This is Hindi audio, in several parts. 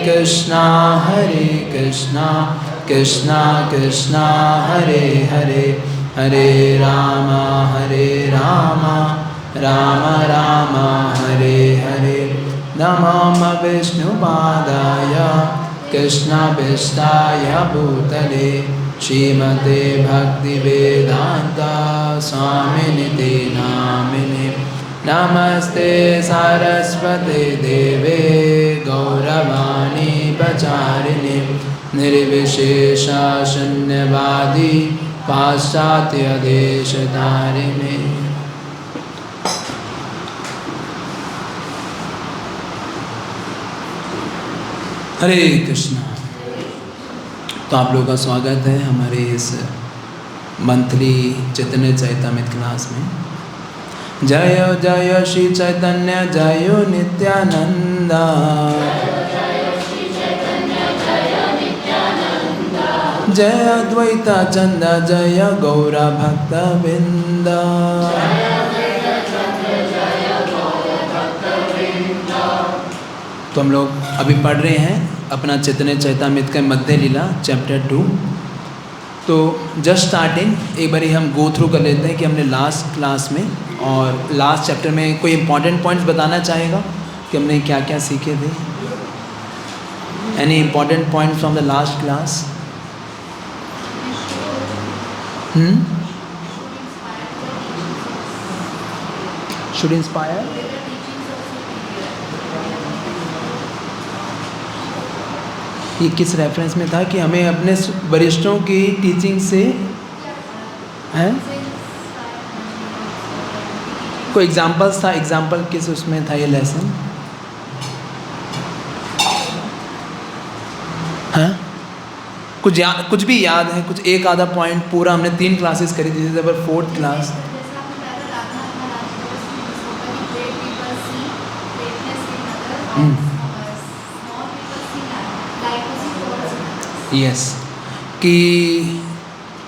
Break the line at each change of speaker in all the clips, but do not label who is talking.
कृष्णा कृष्णा कृष्णा हरे हरे, हरे राम राम राम हरे हरे। नमो विष्णुपादाय कृष्णपृष्ठाय भूतले, श्रीमते भक्तिवेदांत स्वामिनिति नामिने। नमस्ते सरस्वते देवे गौरवाणी प्रचारिणे, निर्विशेष शून्यवादी पाश्चात्य देशधारिणे। हरे कृष्णा। तो आप लोगों का स्वागत है हमारे इस मंथली चैतन्य चैतामृत क्लास में। जय जय श्री चैतन्य जय नित्यानंद, जय अद्वैत चंद जय गौर भक्त वृंद। तो हम लोग अभी पढ़ रहे हैं अपना चैतन्य चैतामृत का मध्य लीला चैप्टर 2। तो जस्ट स्टार्टिंग एक बारी हम गो थ्रू कर लेते हैं कि हमने लास्ट क्लास में और लास्ट चैप्टर में कोई इंपॉर्टेंट पॉइंट्स बताना चाहेगा कि हमने क्या क्या सीखे थे। Any important point from the last class? Should inspire. ये किस रेफरेंस में था कि हमें अपने वरिष्ठों की टीचिंग से हैं? कोई एग्जाम्पल्स था? एग्जाम्पल किस उसमें था ये लेसन? हाँ, कुछ भी याद है? कुछ एक आधा पॉइंट? पूरा हमने 3 क्लासेस करी थी, जब 4th क्लास। यस, कि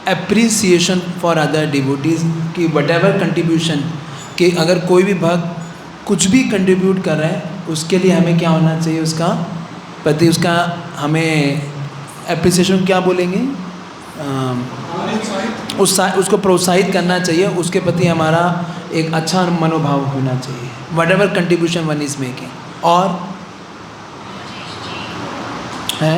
एप्रिसिएशन फॉर अदर डिवोटीज, कि वट एवर कंट्रीब्यूशन, कि अगर कोई भी भक्त कुछ भी कंट्रीब्यूट कर रहा है उसके लिए हमें क्या होना चाहिए, उसका प्रति उसका हमें एप्रिसिएशन क्या बोलेंगे, उसको प्रोत्साहित करना चाहिए, उसके प्रति हमारा एक अच्छा मनोभाव होना चाहिए, what ever contribution one is making. और है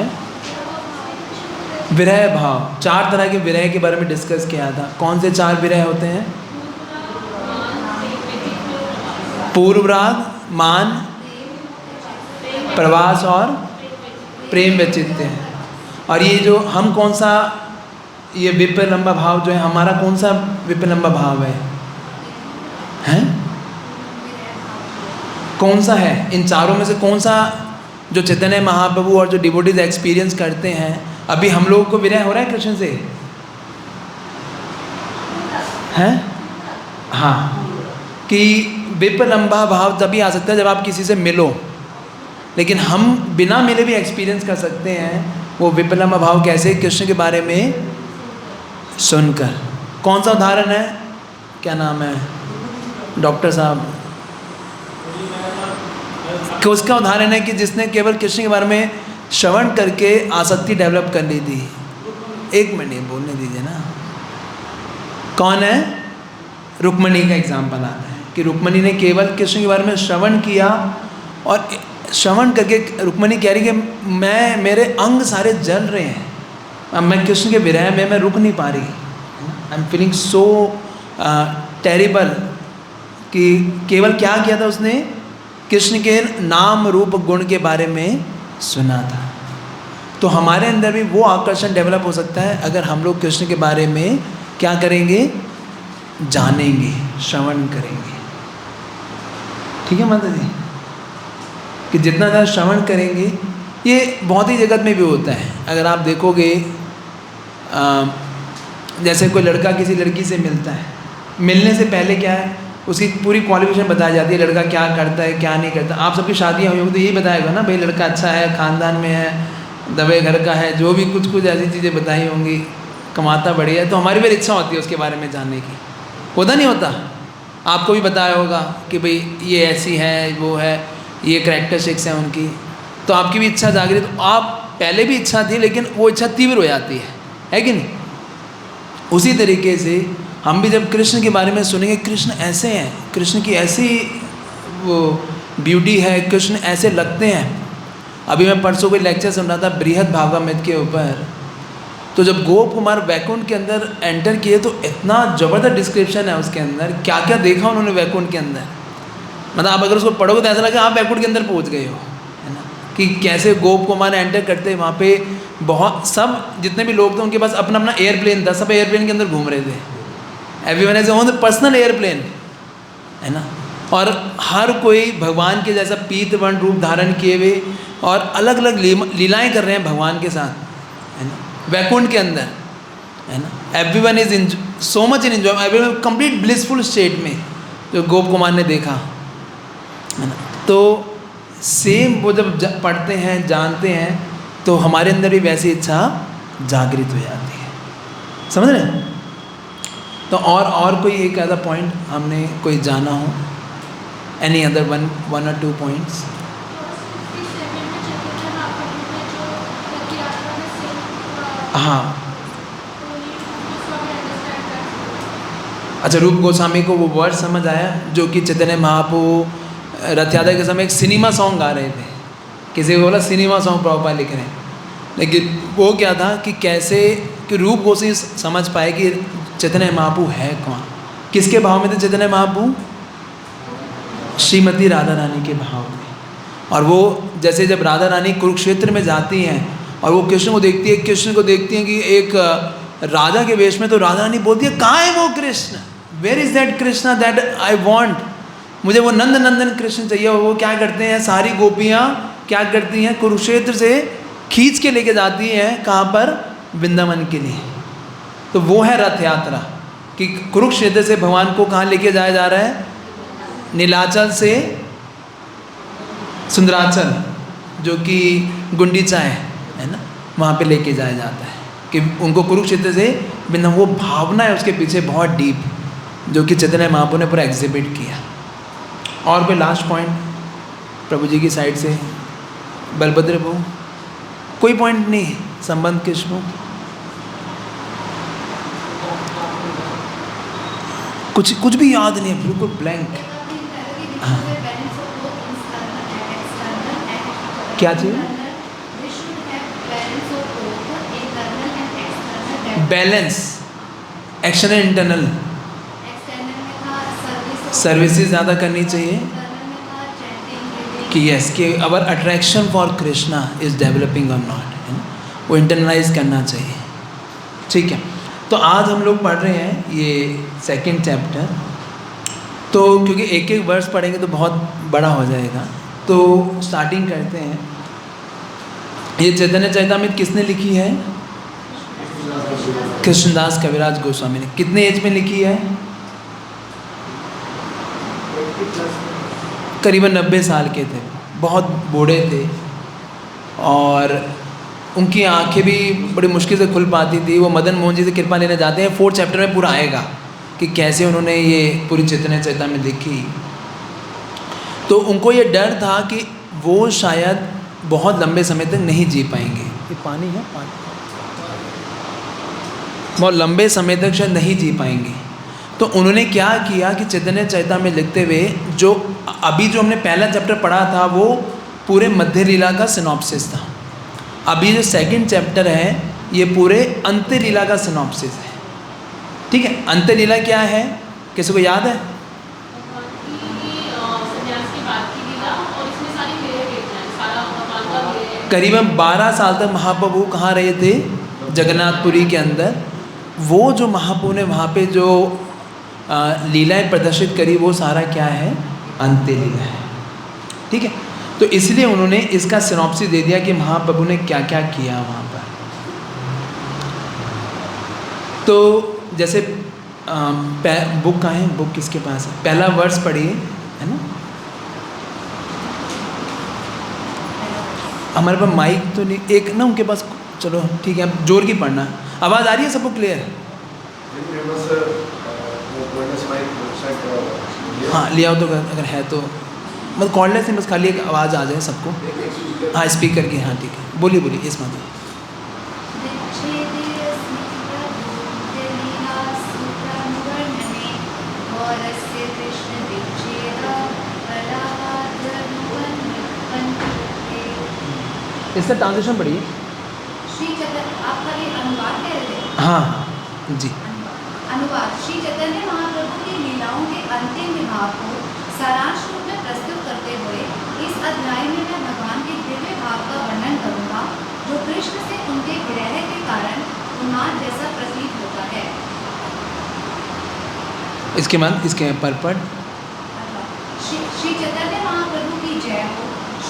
विरह भाव। 4 तरह के विरह के बारे में डिस्कस किया था। कौन से 4 विरह होते हैं? पूर्वराग, मान, प्रवास और प्रेम व्यचित्य। और ये जो हम कौन सा, ये विप्रलंबा भाव जो है हमारा, कौन सा विप्रलंबा भाव है? हैं? कौन सा है? इन चारों में से कौन सा जो चैतन्य महाप्रभु और जो डिवोटीज एक्सपीरियंस करते हैं? अभी हम लोगों को विरह हो रहा है कृष्ण से, हैं? हाँ, कि विप्रलंबा भाव तभी आ सकता है जब आप किसी से मिलो, लेकिन हम बिना मिले भी एक्सपीरियंस कर सकते हैं वो विप्रलंबा भाव। कैसे? कृष्ण के बारे में सुनकर। कौन सा उदाहरण है? क्या नाम है डॉक्टर साहब? कि उसका उदाहरण है कि जिसने केवल कृष्ण के बारे में श्रवण करके आसक्ति डेवलप कर ली थी। 1 मिनट बोलने दीजिए ना। कौन है? रुक्मणी का एग्जाम्पल आता है कि रुक्मणी ने केवल कृष्ण के बारे में श्रवण किया और श्रवण करके रुक्मणी कह रही कि मेरे अंग सारे जल रहे हैं, अब मैं कृष्ण के विरह में मैं रुक नहीं पा रही, I am feeling so terrible. कि केवल क्या किया था उसने? कृष्ण के नाम रूप गुण के बारे में सुना था। तो हमारे अंदर भी वो आकर्षण डेवलप हो सकता है अगर हम लोग कृष्ण के बारे में क्या करेंगे? जानेंगे, श्रवण करेंगे। ठीक है माता जी? कि जितना ज़्यादा श्रवण करेंगे, ये बहुत ही जगत में भी होता है। अगर आप देखोगे जैसे कोई लड़का किसी लड़की से मिलता है, मिलने से पहले क्या है, उसकी पूरी क्वालिफिकेशन बताई जाती है, लड़का क्या करता है क्या नहीं करता। आप सबकी शादियाँ हुई होंगी तो यही बताएगा ना, भाई लड़का अच्छा है, ख़ानदान में है, दबे घर का है, जो भी कुछ ऐसी चीज़ें बताई होंगी, कमाता बढ़िया है। तो हमारी भी इच्छा होती है उसके बारे में जानने की। होता नहीं होता? आपको भी बताया होगा कि भाई ये ऐसी है, वो है, ये करैक्टरिस्टिक्स हैं उनकी। तो आपकी भी इच्छा जागृत, तो आप पहले भी इच्छा थी लेकिन वो इच्छा तीव्र हो जाती है कि नहीं? उसी तरीके से हम भी जब कृष्ण के बारे में सुनेंगे, कृष्ण ऐसे हैं, कृष्ण की ऐसी वो ब्यूटी है, कृष्ण ऐसे लगते हैं। अभी मैं परसों कोई लेक्चर सुन रहा था बृहद भागवत के ऊपर, तो जब गोप कुमार वैकुंठ के अंदर एंटर किए तो इतना ज़बरदस्त डिस्क्रिप्शन है उसके अंदर, क्या क्या देखा उन्होंने वैकुंठ के अंदर। मतलब आप अगर उसको पढ़ोगे तो ऐसा लगेगा आप वैकुंठ के अंदर पहुंच गए हो, है ना, कि कैसे गोप कुमार एंटर करते वहाँ पे बहुत सब जितने भी लोग थे उनके पास अपना अपना एयरप्लेन था, सब एयरप्लेन के अंदर घूम रहे थे। Everyone has own personal airplane, है ना, और हर कोई भगवान के जैसा पीत वर्ण रूप धारण किए हुए और अलग अलग लीलाएं कर रहे हैं भगवान के साथ, है ना, वैकुंठ के अंदर, है ना। Everyone is so much in enjoy, everyone complete blissful state में जो गोप कुमार ने देखा, है ना। तो सेम वो जब पढ़ते हैं जानते हैं तो हमारे अंदर भी वैसी इच्छा जागृत हो जाती है, समझ रहे हैं? तो और कोई एक ऐसा पॉइंट हमने कोई जाना हो, एनी अदर वन और टू पॉइंट्स? हाँ, अच्छा, रूप गोस्वामी को वो वर्ड समझ आया जो कि चैतन्य महाप्रभु रथ यात्रा के समय एक सिनेमा सॉन्ग गा रहे थे। किसी को बोला सिनेमा सॉन्ग प्रभुपाद लिख रहे हैं, लेकिन वो क्या था कि कैसे कि रूप गोस्वामी समझ पाए कि चैतन्य महाप्रभु है कौन, किसके भाव में थे चैतन्य महाप्रभु? श्रीमती राधा रानी के भाव में। और वो जैसे जब राधा रानी कुरुक्षेत्र में जाती हैं और वो कृष्ण को देखती है, कृष्ण को देखती हैं कि एक राजा के वेश में, तो राधा रानी बोलती है कहाँ है वो Krishna, where is that Krishna that I want, मुझे वो नंद नंदन कृष्ण चाहिए। और वो क्या करते हैं, सारी गोपियाँ क्या करती हैं, कुरुक्षेत्र से खींच के लेके जाती हैं कहाँ पर, वृंदावन के लिए। तो वो है रथ यात्रा कि कुरुक्षेत्र से भगवान को कहाँ लेके जाया जा रहा है, नीलाचल से सुंदराचल जो कि गुंडीचा है ना, वहाँ पे लेके जाया जाता है कि उनको कुरुक्षेत्र से वृंदावन, वो भावना है उसके पीछे बहुत डीप, जो कि चैतन्य महाप्रभु ने पूरा एग्जिबिट किया। और कोई लास्ट पॉइंट प्रभु जी की साइड से? बलभद्र प्रभु कोई पॉइंट नहीं है संबंध कृष्ण, कुछ भी याद नहीं है, बिल्कुल ब्लैंक। हाँ, क्या चीज? बैलेंस, एक्सटर्नल इंटरनल, सर्विसेज ज़्यादा करनी चाहिए कि यस कि our attraction for Krishna is developing or not, है ना, वो इंटरनलाइज करना चाहिए। ठीक है, तो आज हम लोग पढ़ रहे हैं ये सेकंड चैप्टर, तो क्योंकि एक एक वर्ष पढ़ेंगे तो बहुत बड़ा हो जाएगा, तो स्टार्टिंग करते हैं। ये चैतन्य चरितामृत किसने लिखी है? कृष्णदास कविराज गोस्वामी ने। कितने एज में लिखी है? करीबन 90 साल के थे, बहुत बूढ़े थे, और उनकी आंखें भी बड़ी मुश्किल से खुल पाती थी। वो मदन मोहन जी से कृपा लेने जाते हैं, 4th चैप्टर में पूरा आएगा कि कैसे उन्होंने ये पूरी चैतन्य चरितामृत लिखी। तो उनको ये डर था कि वो शायद बहुत लंबे समय तक नहीं जी पाएंगे। ये पानी है, पानी बहुत लंबे समय तक शायद नहीं जी पाएंगे। तो उन्होंने क्या किया कि चैतन्य चरितामृत लिखते हुए, जो अभी जो हमने पहला चैप्टर पढ़ा था वो पूरे मध्य लीला का सिनॉप्सिस था। अभी जो सेकंड चैप्टर है ये पूरे अंत्य लीला का सिनॉप्सिस है। ठीक है, अंत्य लीला क्या है, किसी को याद है? करीबन 12 साल तक महाप्रभु कहाँ रहे थे? जगन्नाथपुरी के अंदर। वो जो महाप्रभु ने वहाँ पे जो लीलाएं प्रदर्शित करी वो सारा क्या है? अंत्य लीला है। ठीक है, तो इसलिए उन्होंने इसका सिनॉप्सिस दे दिया कि महाप्रभु ने क्या क्या किया वहाँ पर। तो जैसे बुक कहाँ है, बुक किसके पास है? पहला वर्ष पढ़िए, है ना। हमारे पास माइक तो नहीं, एक ना उनके पास, चलो ठीक है, अब जोर की पढ़ना। आवाज़ आ रही है सबको क्लियर? हाँ, लिया हो तो अगर है तो मतलब कॉर्डलेस नहीं, बस खाली एक आवाज़ आ जाए सबको। हाँ स्पीकर की, हाँ ठीक है, बोलिए बोलिए इस माध्यम। इसका ट्रांसलेशन पढ़िए।
श्री चैतन्य, आप खाली अनुवाद कह रहे थे?
हाँ जी।
अनुवाद। श्री चैतन्य महाप्रभु की लीलाओं के अंतिम विभाग को सारांश रूप में प्रस्तुत करते हुए इस अध्याय में मैं भगवान के दिव्य भाव का वर्णन करूंगा, जो कृष्ण से उनके विरह के कारण उन्माद जैसा प्रतीत होता है।
इसके बाद इसके परपट।
श्री चैतन्य महाप्रभु की जय हो।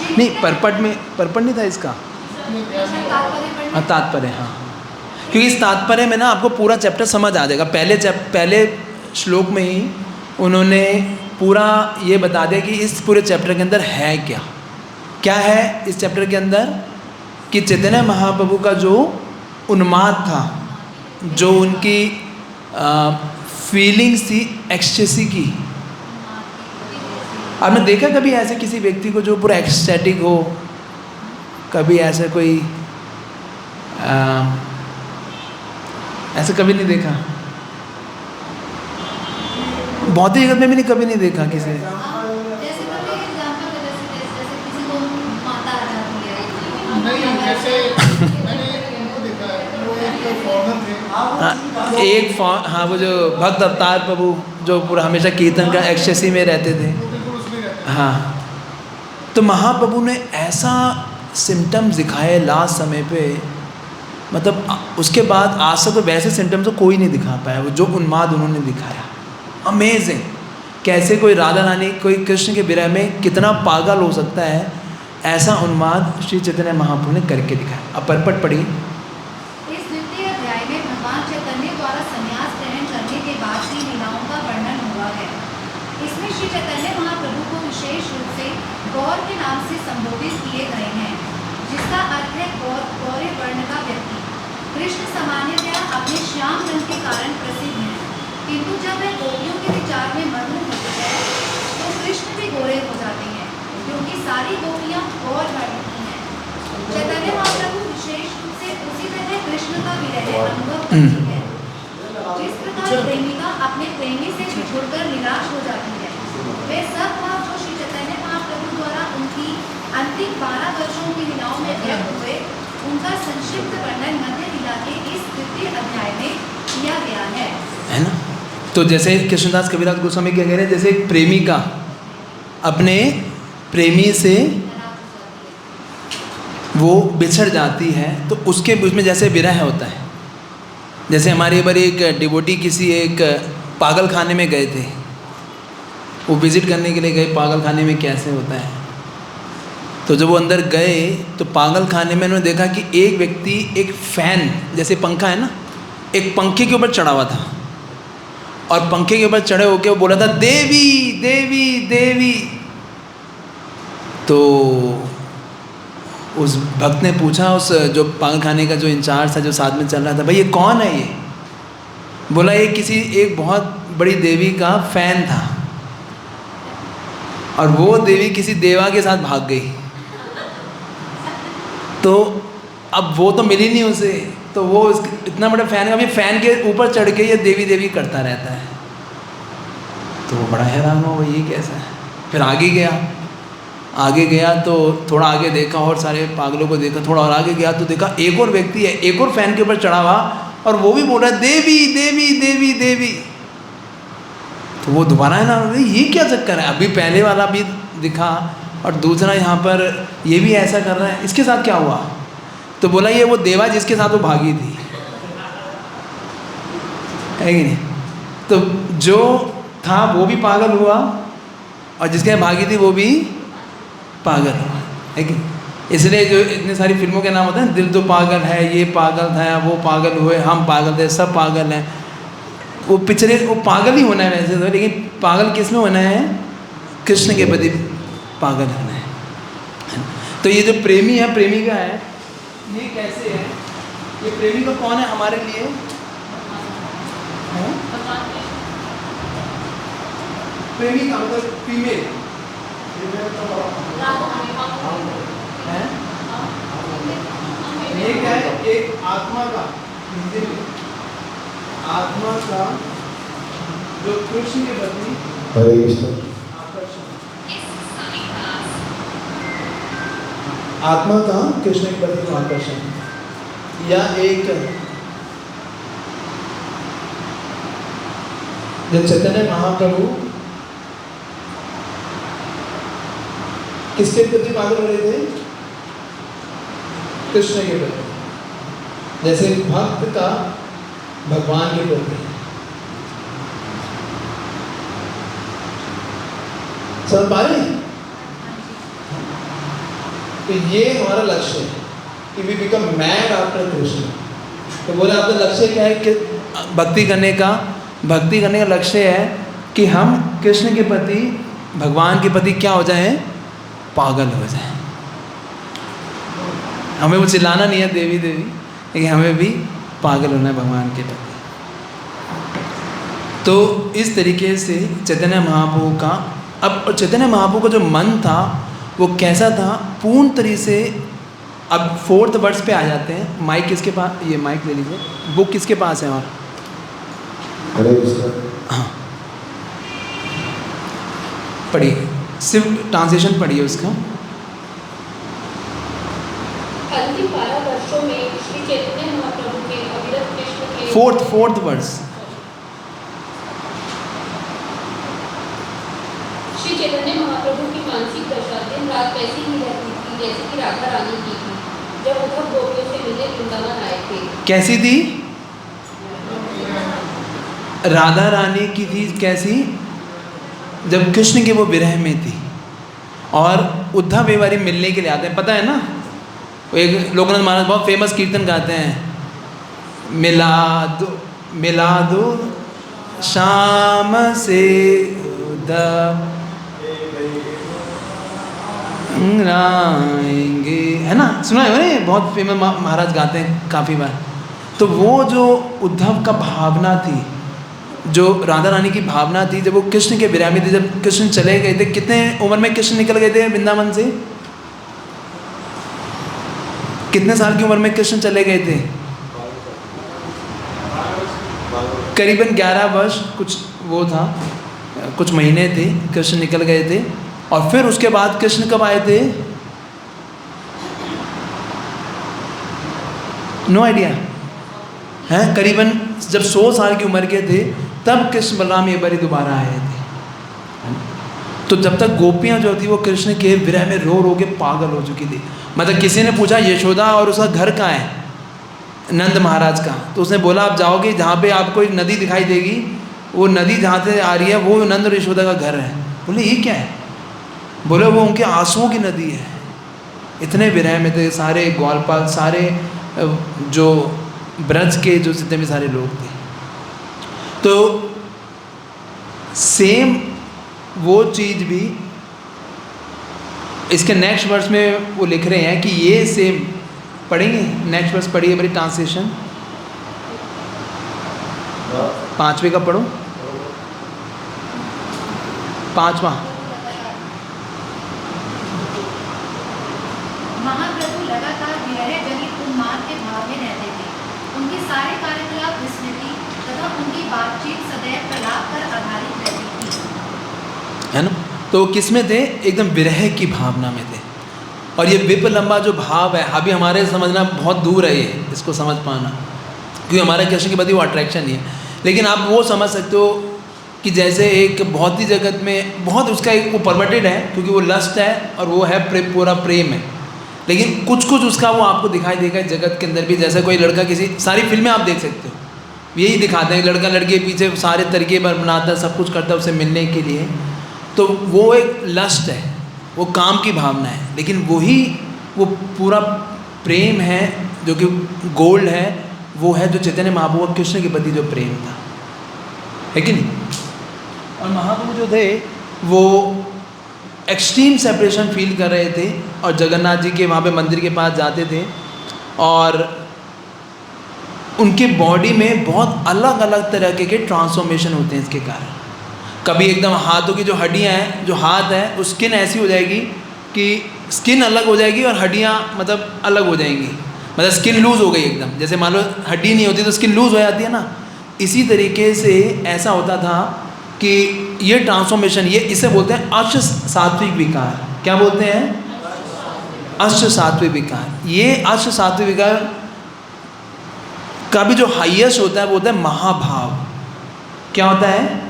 नहीं परपट में, परपट नहीं था इसका। हाँ तात्पर्य, हाँ क्योंकि इस तात्पर्य में ना आपको पूरा चैप्टर समझ आ जाएगा। पहले श्लोक में ही उन्होंने पूरा ये बता दिया कि इस पूरे चैप्टर के अंदर है क्या क्या है इस चैप्टर के अंदर, कि चैतन्य महाप्रभु का जो उन्माद था, जो उनकी फीलिंग्स थी एक्सटेसी की। आपने देखा कभी ऐसे किसी व्यक्ति को जो पूरा एक्सटैटिक हो? कभी ऐसे कोई ऐसे कभी नहीं देखा? भौतिक जगत में भी नहीं, कभी नहीं देखा किसी। हाँ वो जो भक्त अवतार प्रभु जो पूरा हमेशा कीर्तन का एक्सटेसी में रहते थे। हाँ तो महाप्रभु ने ऐसा सिम्टम्स दिखाए लास्ट समय पे, मतलब उसके बाद आज तक तो वैसे सिम्टम्स तो कोई नहीं दिखा पाया, वो जो उन्माद उन्होंने दिखाया। अमेजिंग, कैसे कोई राधा रानी कोई कृष्ण के विरह में कितना पागल हो सकता है, ऐसा उन्माद श्री चैतन्य महाप्रभु ने करके दिखाया। अब परपट पढ़ी।
इस द्वितीय अध्याय में भगवान चैतन्य द्वारा संन्यास ग्रहण करने के बाद की लीलाओं का वर्णन हुआ है। इसमें श्री चैतन्य महाप्रभु को विशेष रूप से गौर के नाम से संबोधित किए गए हैं, जिसका अर्थ है गौर वर्ण का व्यक्ति। कृष्ण सामान्यतया अपने श्याम रंग के कारण प्रसिद्ध हैं, किंतु जब वह गोपियों के विचार में मग्न होते हैं तो कृष्ण भी गोरे हो जाते हैं, क्योंकि सारी गोपियां गौर वर्ण की हैं। चैतन्य महाप्रभु विशेष रूप से उसी तरह कृष्ण का विरह अनुभव करती है, जिस प्रकार प्रेमिका अपने प्रेमी से बिछुड़कर निराश हो जाती है। वे सब भाव जो श्री चैतन्य महाप्रभु द्वारा उनकी अंतिम 12 वर्षों की लीलाओं में व्यक्त हुए, उनका संक्षिप्त वर्णन मध्य लीला के इस द्वितीय अध्याय में किया गया है
ना। तो जैसे कृष्णदास कबीरदास गोस्वामी क्या कह रहे हैं, जैसे एक प्रेमिका अपने प्रेमी से वो बिछड़ जाती है तो उसके उसमें जैसे विरह होता है। जैसे हमारे बार एक डिवोटी किसी एक पागल खाने में गए थे, वो विज़िट करने के लिए गए पागल खाने में कैसे होता है। तो जब वो अंदर गए तो पागल खाने में उन्होंने देखा कि एक व्यक्ति एक फ़ैन जैसे पंखा है ना, एक पंखे के ऊपर चढ़ा हुआ था, और पंखे के ऊपर चढ़े होके वो बोला था देवी देवी देवी। तो उस भक्त ने पूछा उस जो पागल खाने का जो इंचार्ज था, जो साथ में चल रहा था, भाई ये कौन है ये? बोला ये किसी एक बहुत बड़ी देवी का फ़ैन था, और वो देवी किसी देवा के साथ भाग गई। तो अब वो तो मिली नहीं उसे, तो वो इतना बड़ा फ़ैन, अभी फ़ैन के ऊपर चढ़ के ये देवी देवी करता रहता है। तो वो बड़ा हैरान हुआ, ये कैसा है। फिर आगे गया तो थोड़ा आगे देखा और सारे पागलों को देखा, थोड़ा और आगे गया तो देखा एक और व्यक्ति है, एक और फ़ैन के ऊपर चढ़ा हुआ, और वो भी बोल रहा है देवी देवी देवी देवी। तो वो दोबारा है ना, ये क्या चक्कर है, अभी पहले वाला भी दिखा और दूसरा यहाँ पर ये भी ऐसा कर रहा है, इसके साथ क्या हुआ? तो बोला ये वो देवा जिसके साथ वो भागी थी, है कि नहीं। तो जो था वो भी पागल हुआ, और जिसके साथ भागी थी वो भी पागल हुआ, है कि। इसलिए जो इतनी सारी फिल्मों के नाम होते हैं, दिल तो पागल है, ये पागल था, वो पागल हुए, हम पागल थे, सब पागल हैं। वो पिछले वो पागल ही होना है वैसे तो, लेकिन पागल किस में होना है? कृष्ण के प्रति पागल होना है। तो ये जो प्रेमी है, प्रेमिका है, ये कैसे है? ये प्रेमिका कौन है हमारे लिए? प्रेमिका मतलब फीमेल, हैं? ये क्या है? एक आत्मा का जो कृष्ण के प्रति
हरे कृष्ण।
आकर्षण, आत्मा का कृष्ण के प्रति आकर्षण, या एक जब चैतन्य महाप्रभु किसके प्रति पागल हो रहे थे? कृष्ण के प्रति। जैसे भक्त का भगवान के प्रति। समझ पा रहे हैं? तो ये हमारा लक्ष्य है कि we become mad after Krishna. तो बोले आपका लक्ष्य क्या है? कि भक्ति करने का लक्ष्य है कि हम कृष्ण के प्रति, भगवान के प्रति क्या हो जाए? पागल हो जाए। हमें वो चिल्लाना नहीं है देवी देवी, लेकिन हमें भी पागल होना है भगवान के प्रति। तो इस तरीके से चैतन्य महाप्रभु का, अब चैतन्य महाप्रभु का जो मन था वो कैसा था? पूर्ण तरीके से। अब 4th वर्ष पे आ जाते हैं। माइक किसके पास? ये माइक ले लीजिए। बुक किसके पास है? और
हरे कृष्ण।
हाँ, पढ़िए, सिर्फ ट्रांसलेशन पढ़िए उसका।
अंतिम 12 वर्षों में श्री चैतन्य महाप्रभु के अविरत कृष्ण के
4th वर्ष।
श्री चैतन्य महाप्रभु की मानसिक दशा दिन रात वैसी ही रहती थी जैसे कि राधा रानी की थी जब उद्धव गोपियों से मिलने वृंदावन आए थे।
कैसी थी? राधा रानी की थी। कैसी? जब कृष्ण के वो विरह में थी और उद्धव एक बारी मिलने के लिए आते हैं। पता है ना, वो एक लोकनाथ महाराज बहुत फेमस कीर्तन गाते हैं, मिला दो शाम से उद्धव आएंगे, है ना? सुना है ना? बहुत फेमस महाराज गाते हैं काफ़ी बार। तो वो जो उद्धव का भावना थी, जो राधा रानी की भावना थी, जब वो कृष्ण के विरह में थे, जब कृष्ण चले गए थे। कितने उम्र में कृष्ण निकल गए थे वृंदावन से? कितने साल की उम्र में कृष्ण चले गए थे? करीबन 11 वर्ष कुछ वो था, कुछ महीने थे, कृष्ण निकल गए थे। और फिर उसके बाद कृष्ण कब आए थे? नो आइडिया है। करीबन जब 100 साल की उम्र के थे तब कृष्ण बलराम एक बार दोबारा आए थे। तो जब तक गोपियां जो थी वो कृष्ण के विरह में रो रो के पागल हो चुकी थी। मतलब किसी ने पूछा यशोदा और उसका घर कहाँ है? नंद महाराज का। तो उसने बोला आप जाओगे जहाँ पे आपको एक नदी दिखाई देगी, वो नदी जहाँ से आ रही है वो नंद और यशोदा का घर है। बोले ये क्या है? बोले वो उनके आंसुओं की नदी है। इतने विरह में थे सारे ग्वालपाल, सारे जो ब्रज के जो जितने भी सारे लोग थे। तो सेम वो चीज़ भी इसके नेक्स्ट वर्स में वो लिख रहे हैं कि ये सेम पढ़ेंगे। नेक्स्ट वर्स पढ़िए बड़ी ट्रांसलेशन 5वें का पढ़ो। 5वां।
महाप्रभु लगातार विरह जनित उन्माद के भाव में रहते थे। उनके सारे कार्यकलाप विस्मृति तथा उनकी बातचीत सदैव प्रलाप पर आधारित रहती थी,
है ना? तो किस में थे? एकदम विरह की भावना में थे। और ये विप लंबा जो भाव है, अभी हमारे समझना बहुत दूर है ये, इसको समझ पाना, क्योंकि हमारे कृष्ण के प्रति वो अट्रैक्शन नहीं है। लेकिन आप वो समझ सकते हो कि जैसे एक भौतिक जगत में बहुत उसका एक वो परवर्टेड है, क्योंकि वो लस्ट है और वो है पूरा प्रेम है। लेकिन कुछ कुछ उसका वो आपको दिखाई देगा जगत के अंदर भी। जैसे कोई लड़का किसी, सारी फिल्में आप देख सकते हो, यही दिखाते हैं, लड़का लड़के के पीछे सारे तरीके बनाता है, सब कुछ करता है उसे मिलने के लिए। तो वो एक लस्ट है, वो काम की भावना है। लेकिन वही वो पूरा प्रेम है जो कि गोल्ड है, वो है जो चैतन्य महाप्रभु कृष्ण के प्रति जो प्रेम था, है कि नहीं? और महाप्रभु जो थे वो एक्सट्रीम सेपरेशन फील कर रहे थे और जगन्नाथ जी के वहाँ पे मंदिर के पास जाते थे और उनके बॉडी में बहुत अलग अलग तरह के ट्रांसफॉर्मेशन होते हैं इसके कारण। कभी एकदम हाथों की जो हड्डियाँ हैं, जो हाथ है, उस स्किन ऐसी हो जाएगी कि स्किन अलग हो जाएगी और हड्डियाँ मतलब अलग हो जाएंगी, मतलब स्किन लूज़ हो गई एकदम। जैसे मान लो हड्डी नहीं होती तो स्किन लूज़ हो जाती है ना, इसी तरीके से ऐसा होता था कि ये ट्रांसफॉर्मेशन, ये इसे बोलते हैं अष्ट सात्विक विकार। क्या बोलते हैं? अष्ट सात्विक विकार। ये अष्ट सात्विक विकार का भी जो हाईएस्ट होता है वो होता है महाभाव। क्या होता है?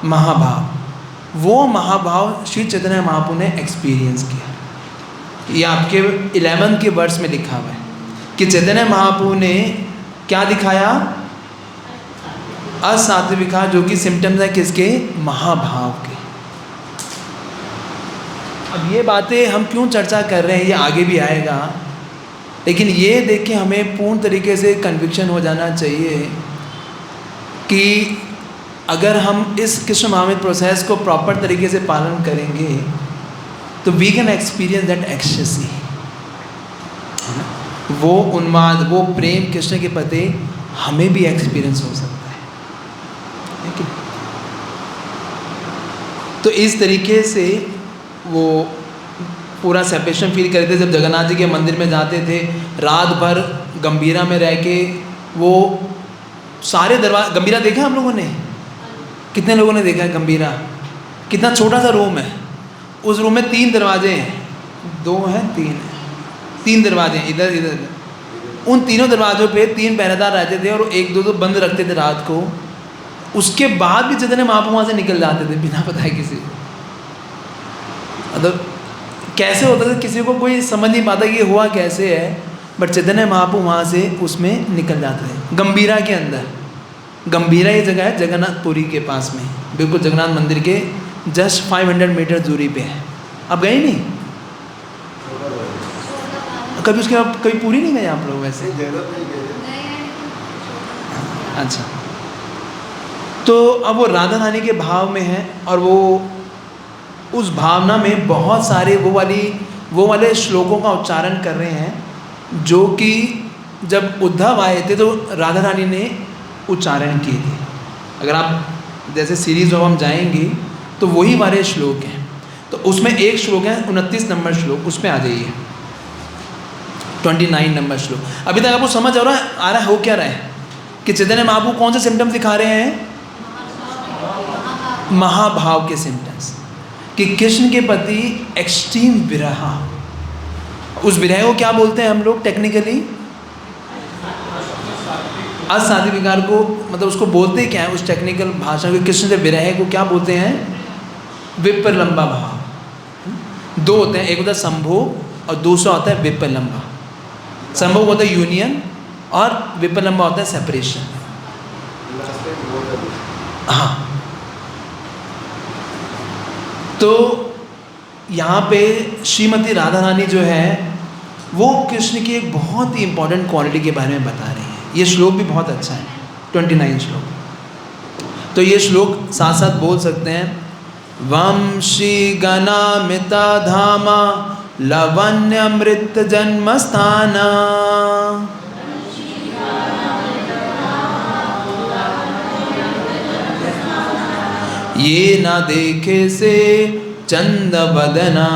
महाभाव। वो महाभाव श्री चैतन्य महाप्रभु ने एक्सपीरियंस किया। ये आपके 11 के वर्ष में लिखा हुआ है कि चैतन्य महाप्रभु ने क्या दिखाया? असात्विक विकार, जो कि सिम्टम्स है किसके? महाभाव के। अब ये बातें हम क्यों चर्चा कर रहे हैं, ये आगे भी आएगा, लेकिन ये देख के हमें पूर्ण तरीके से कन्विक्शन हो जाना चाहिए कि अगर हम इस कृष्ण महामृत प्रोसेस को प्रॉपर तरीके से पालन करेंगे तो we can experience that ecstasy. वो उन्माद, वो प्रेम कृष्ण के प्रति हमें भी एक्सपीरियंस हो सकता है कि? तो इस तरीके से वो पूरा सेपरेशन फील करते थे। जब जगन्नाथ जी के मंदिर में जाते थे, रात भर गंभीरा में रह के वो सारे दरवाजे, गंभीरा देखा हम लोगों ने? कितने लोगों ने देखा है गंभीरा? कितना छोटा सा रूम है, उस रूम में 3 दरवाजे हैं, 2 हैं 3 हैं, 3 दरवाजे हैं इधर इधर। उन तीनों दरवाज़ों पे 3 पहरेदार रहते थे और 1-2 तो बंद रखते थे रात को। उसके बाद भी चैतन्य महाप्रभु वहाँ से निकल जाते थे बिना बताए किसी को। मतलब कैसे होता था, किसी को कोई समझ नहीं पाता कि ये हुआ कैसे है, बट चैतन्य महाप्रभु वहाँ से उसमें निकल जाते थे। गंभीरा के अंदर, गंभीरा ये जगह है जगन्नाथपुरी के पास में, बिल्कुल जगन्नाथ मंदिर के जस्ट 500 मीटर दूरी पे है। आप गए नहीं कभी? उसके बाद कभी पूरी नहीं गए आप लोग वैसे? अच्छा, तो अब वो राधा रानी के भाव में है और वो उस भावना में बहुत सारे वो वाले श्लोकों का उच्चारण कर रहे हैं जो कि जब उद्धव आए थे तो राधा रानी ने उच्चारण किए थे। अगर आप जैसे सीरीज में हम जाएंगे तो वही वाले श्लोक हैं। तो उसमें एक श्लोक है 29 नंबर श्लोक, उस पर आ जाइए। 29 नंबर श्लोक। अभी तक आपको समझ आ रहा है हो क्या रहा है कि चैतन्य महाप्रभु कौन से सिम्टम्स दिखा रहे हैं? महाभाव के सिम्टम्स, कि कृष्ण के प्रति एक्सट्रीम विरह। उस विरह को क्या बोलते हैं हम लोग टेक्निकली? असात्विक विकार को, मतलब उसको बोलते क्या है उस टेक्निकल भाषा में? कृष्ण से विरह को क्या बोलते हैं? विप्रलंबा भाव। 2 होते हैं, एक होता है संभोग और दूसरा होता है विप्रलंबा। संभोग होता है यूनियन और विप्रलंबा होता है सेपरेशन। हाँ, तो यहाँ पे श्रीमती राधा रानी जो है वो कृष्ण की एक बहुत ही इंपॉर्टेंट क्वालिटी के बारे में बता रही है। ये श्लोक भी बहुत अच्छा है, 29 श्लोक। तो ये श्लोक साथ साथ बोल सकते हैं। वंशी गणामिता धामा लवण्यमृत जन्मस्थाना ये न देखे से चंद बदना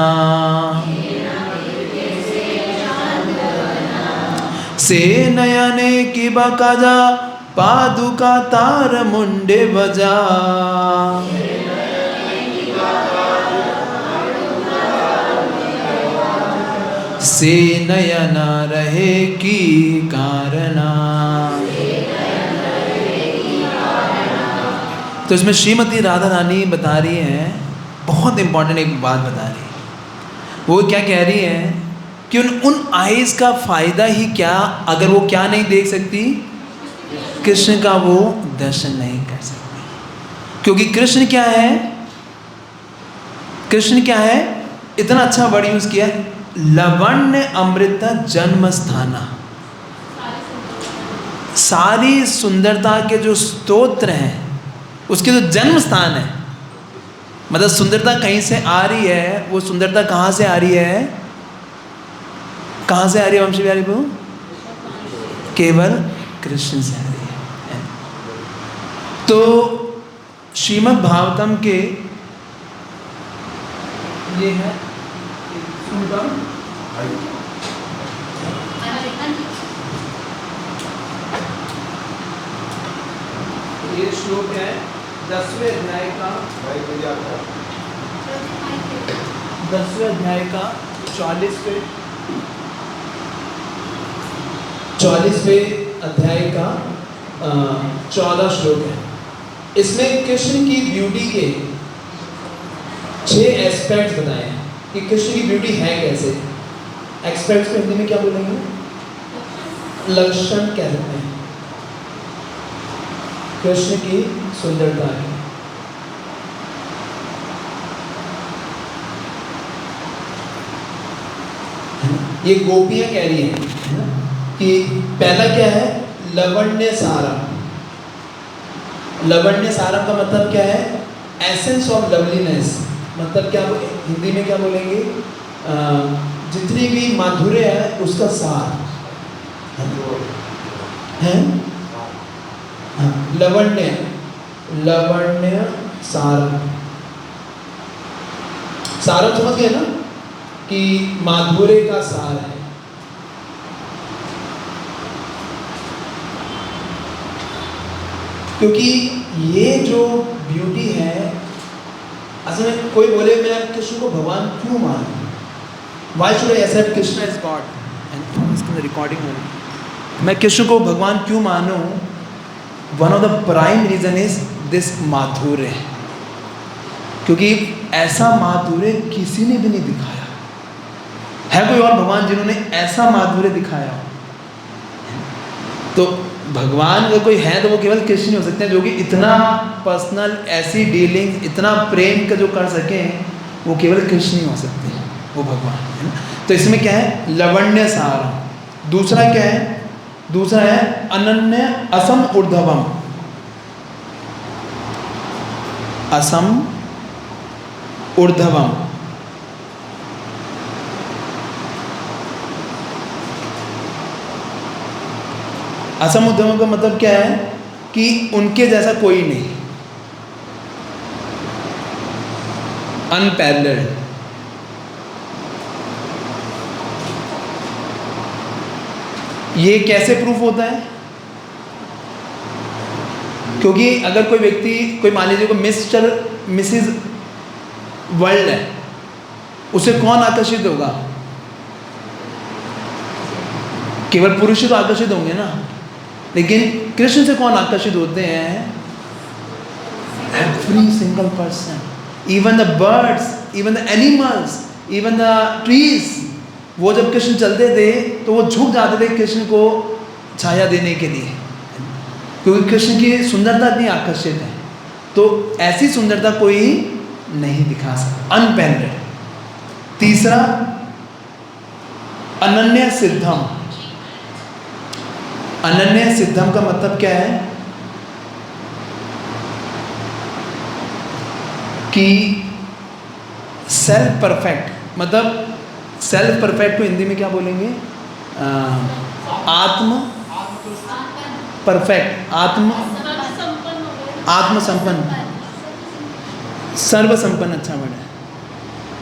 से नयने की बकाजा पादुका तार मुंडे बजा। से नयन रहे की कारणा। तो इसमें श्रीमती राधा रानी बता रही हैं, बहुत इंपॉर्टेंट एक बात बता रही है। वो क्या कह रही हैं कि उन आइज़ का फ़ायदा ही क्या अगर वो क्या नहीं देख सकती? कृष्ण का वो दर्शन नहीं कर सकती। क्योंकि कृष्ण क्या है? कृष्ण क्या है? इतना अच्छा वर्ड यूज़ किया, लवण्य अमृत जन्म स्थाना। सारी सुंदरता के जो स्तोत्र हैं उसके जो जन्म स्थान है, मतलब सुंदरता कहीं से आ रही है, वो सुंदरता कहाँ से आ रही है? कहाँ से आ रही है वंशी बिहारी प्रभु? केवल कृष्ण से आ रही है। तो श्रीमद् भागवतम के ये है सूत्रम, ये श्लोक है 10वें अध्याय का, 10वें अध्याय का 44वें अध्याय का 14 श्लोक है। इसमें कृष्ण की ब्यूटी के 6 एस्पेक्ट्स बताए हैं कि कृष्ण की ब्यूटी है कैसे। एस्पेक्ट्स को हिंदी में क्या बोलेंगे? लक्षण कह सकते हैं कृष्ण की सुंदरता है। ये गोपियां कह रही हैं कि पहला क्या है? लवण्य सारम। लवण्य सारम का मतलब क्या है? Essence of loveliness. मतलब क्या हिंदी में क्या बोलेंगे? जितनी भी माधुर्य है उसका सार है। लवण्य, लवण्य सारम। सारम समझ गए ना कि माधुर्य का सार है। क्योंकि ये जो ब्यूटी है, असल में कोई बोले मैं कृष्ण को भगवान क्यों मानूं? Why should I accept Krishna as God? इसके रिकॉर्डिंग हो रही। मैं कृष्ण को भगवान क्यों मानूं? One of the prime reason is this माधुर्य, क्योंकि ऐसा माधुर्य किसी ने भी नहीं दिखाया है। कोई और भगवान जिन्होंने ऐसा माधुर्य दिखाया? तो भगवान अगर कोई है तो वो केवल कृष्ण ही हो सकते हैं, जो कि इतना पर्सनल, ऐसी डीलिंग, इतना प्रेम का जो कर सके, वो केवल कृष्ण ही हो सकते हैं, वो भगवान है ना। तो इसमें क्या है? लवण्य सार। दूसरा क्या है? दूसरा है अनन्य असम ऊर्ध्वम। असम ऊर्ध्वम। असम ऊर्ध्वम का मतलब क्या है? कि उनके जैसा कोई नहीं, अनपैरेलल्ड। ये कैसे प्रूफ होता है? क्योंकि अगर कोई व्यक्ति, कोई मान लीजिए कोई मिस्टर मिसिज वर्ल्ड है, उसे कौन आकर्षित होगा? केवल पुरुष ही तो आकर्षित होंगे ना। लेकिन कृष्ण से कौन आकर्षित होते हैं? Every single person, even the birds, even the animals, even the trees. वो जब कृष्ण चलते थे तो वो झुक जाते थे कृष्ण को छाया देने के लिए, क्योंकि कृष्ण की सुंदरता इतनी आकर्षित है। तो ऐसी सुंदरता कोई नहीं दिखा सकता, अनपैरेलल्ड। तीसरा अनन्य सिद्धम। अनन्य सिद्धम का मतलब क्या है? कि सेल्फ परफेक्ट। मतलब सेल्फ परफेक्ट को हिंदी में क्या बोलेंगे? आत्म परफेक्ट, आत्म संपन्न, सर्व संपन्न। अच्छा वर्ड है।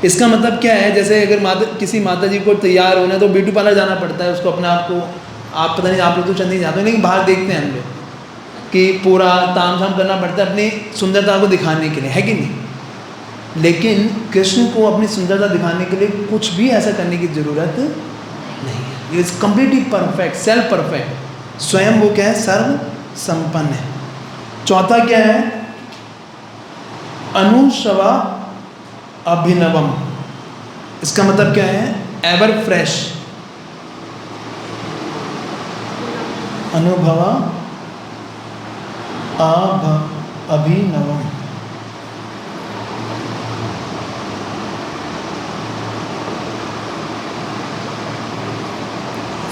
इसका मतलब क्या है? जैसे अगर किसी माता जी को तैयार होना है तो ब्यूटी पार्लर जाना पड़ता है उसको, अपने आप को, आप पता नहीं, आप लोग तो चंद नहीं जाते हो, लेकिन बाहर देखते हैं हम लोग कि पूरा तामझाम करना पड़ता है अपनी सुंदरता को दिखाने के लिए, है कि नहीं? लेकिन कृष्ण को अपनी सुंदरता दिखाने के लिए कुछ भी ऐसा करने की जरूरत नहीं है। ये is completely perfect, self perfect. स्वयं वो क्या है? सर्व संपन्न है। चौथा क्या है? अनुशवा अभिनवम। इसका मतलब क्या है? Ever fresh. अनुभवा अभिनवम।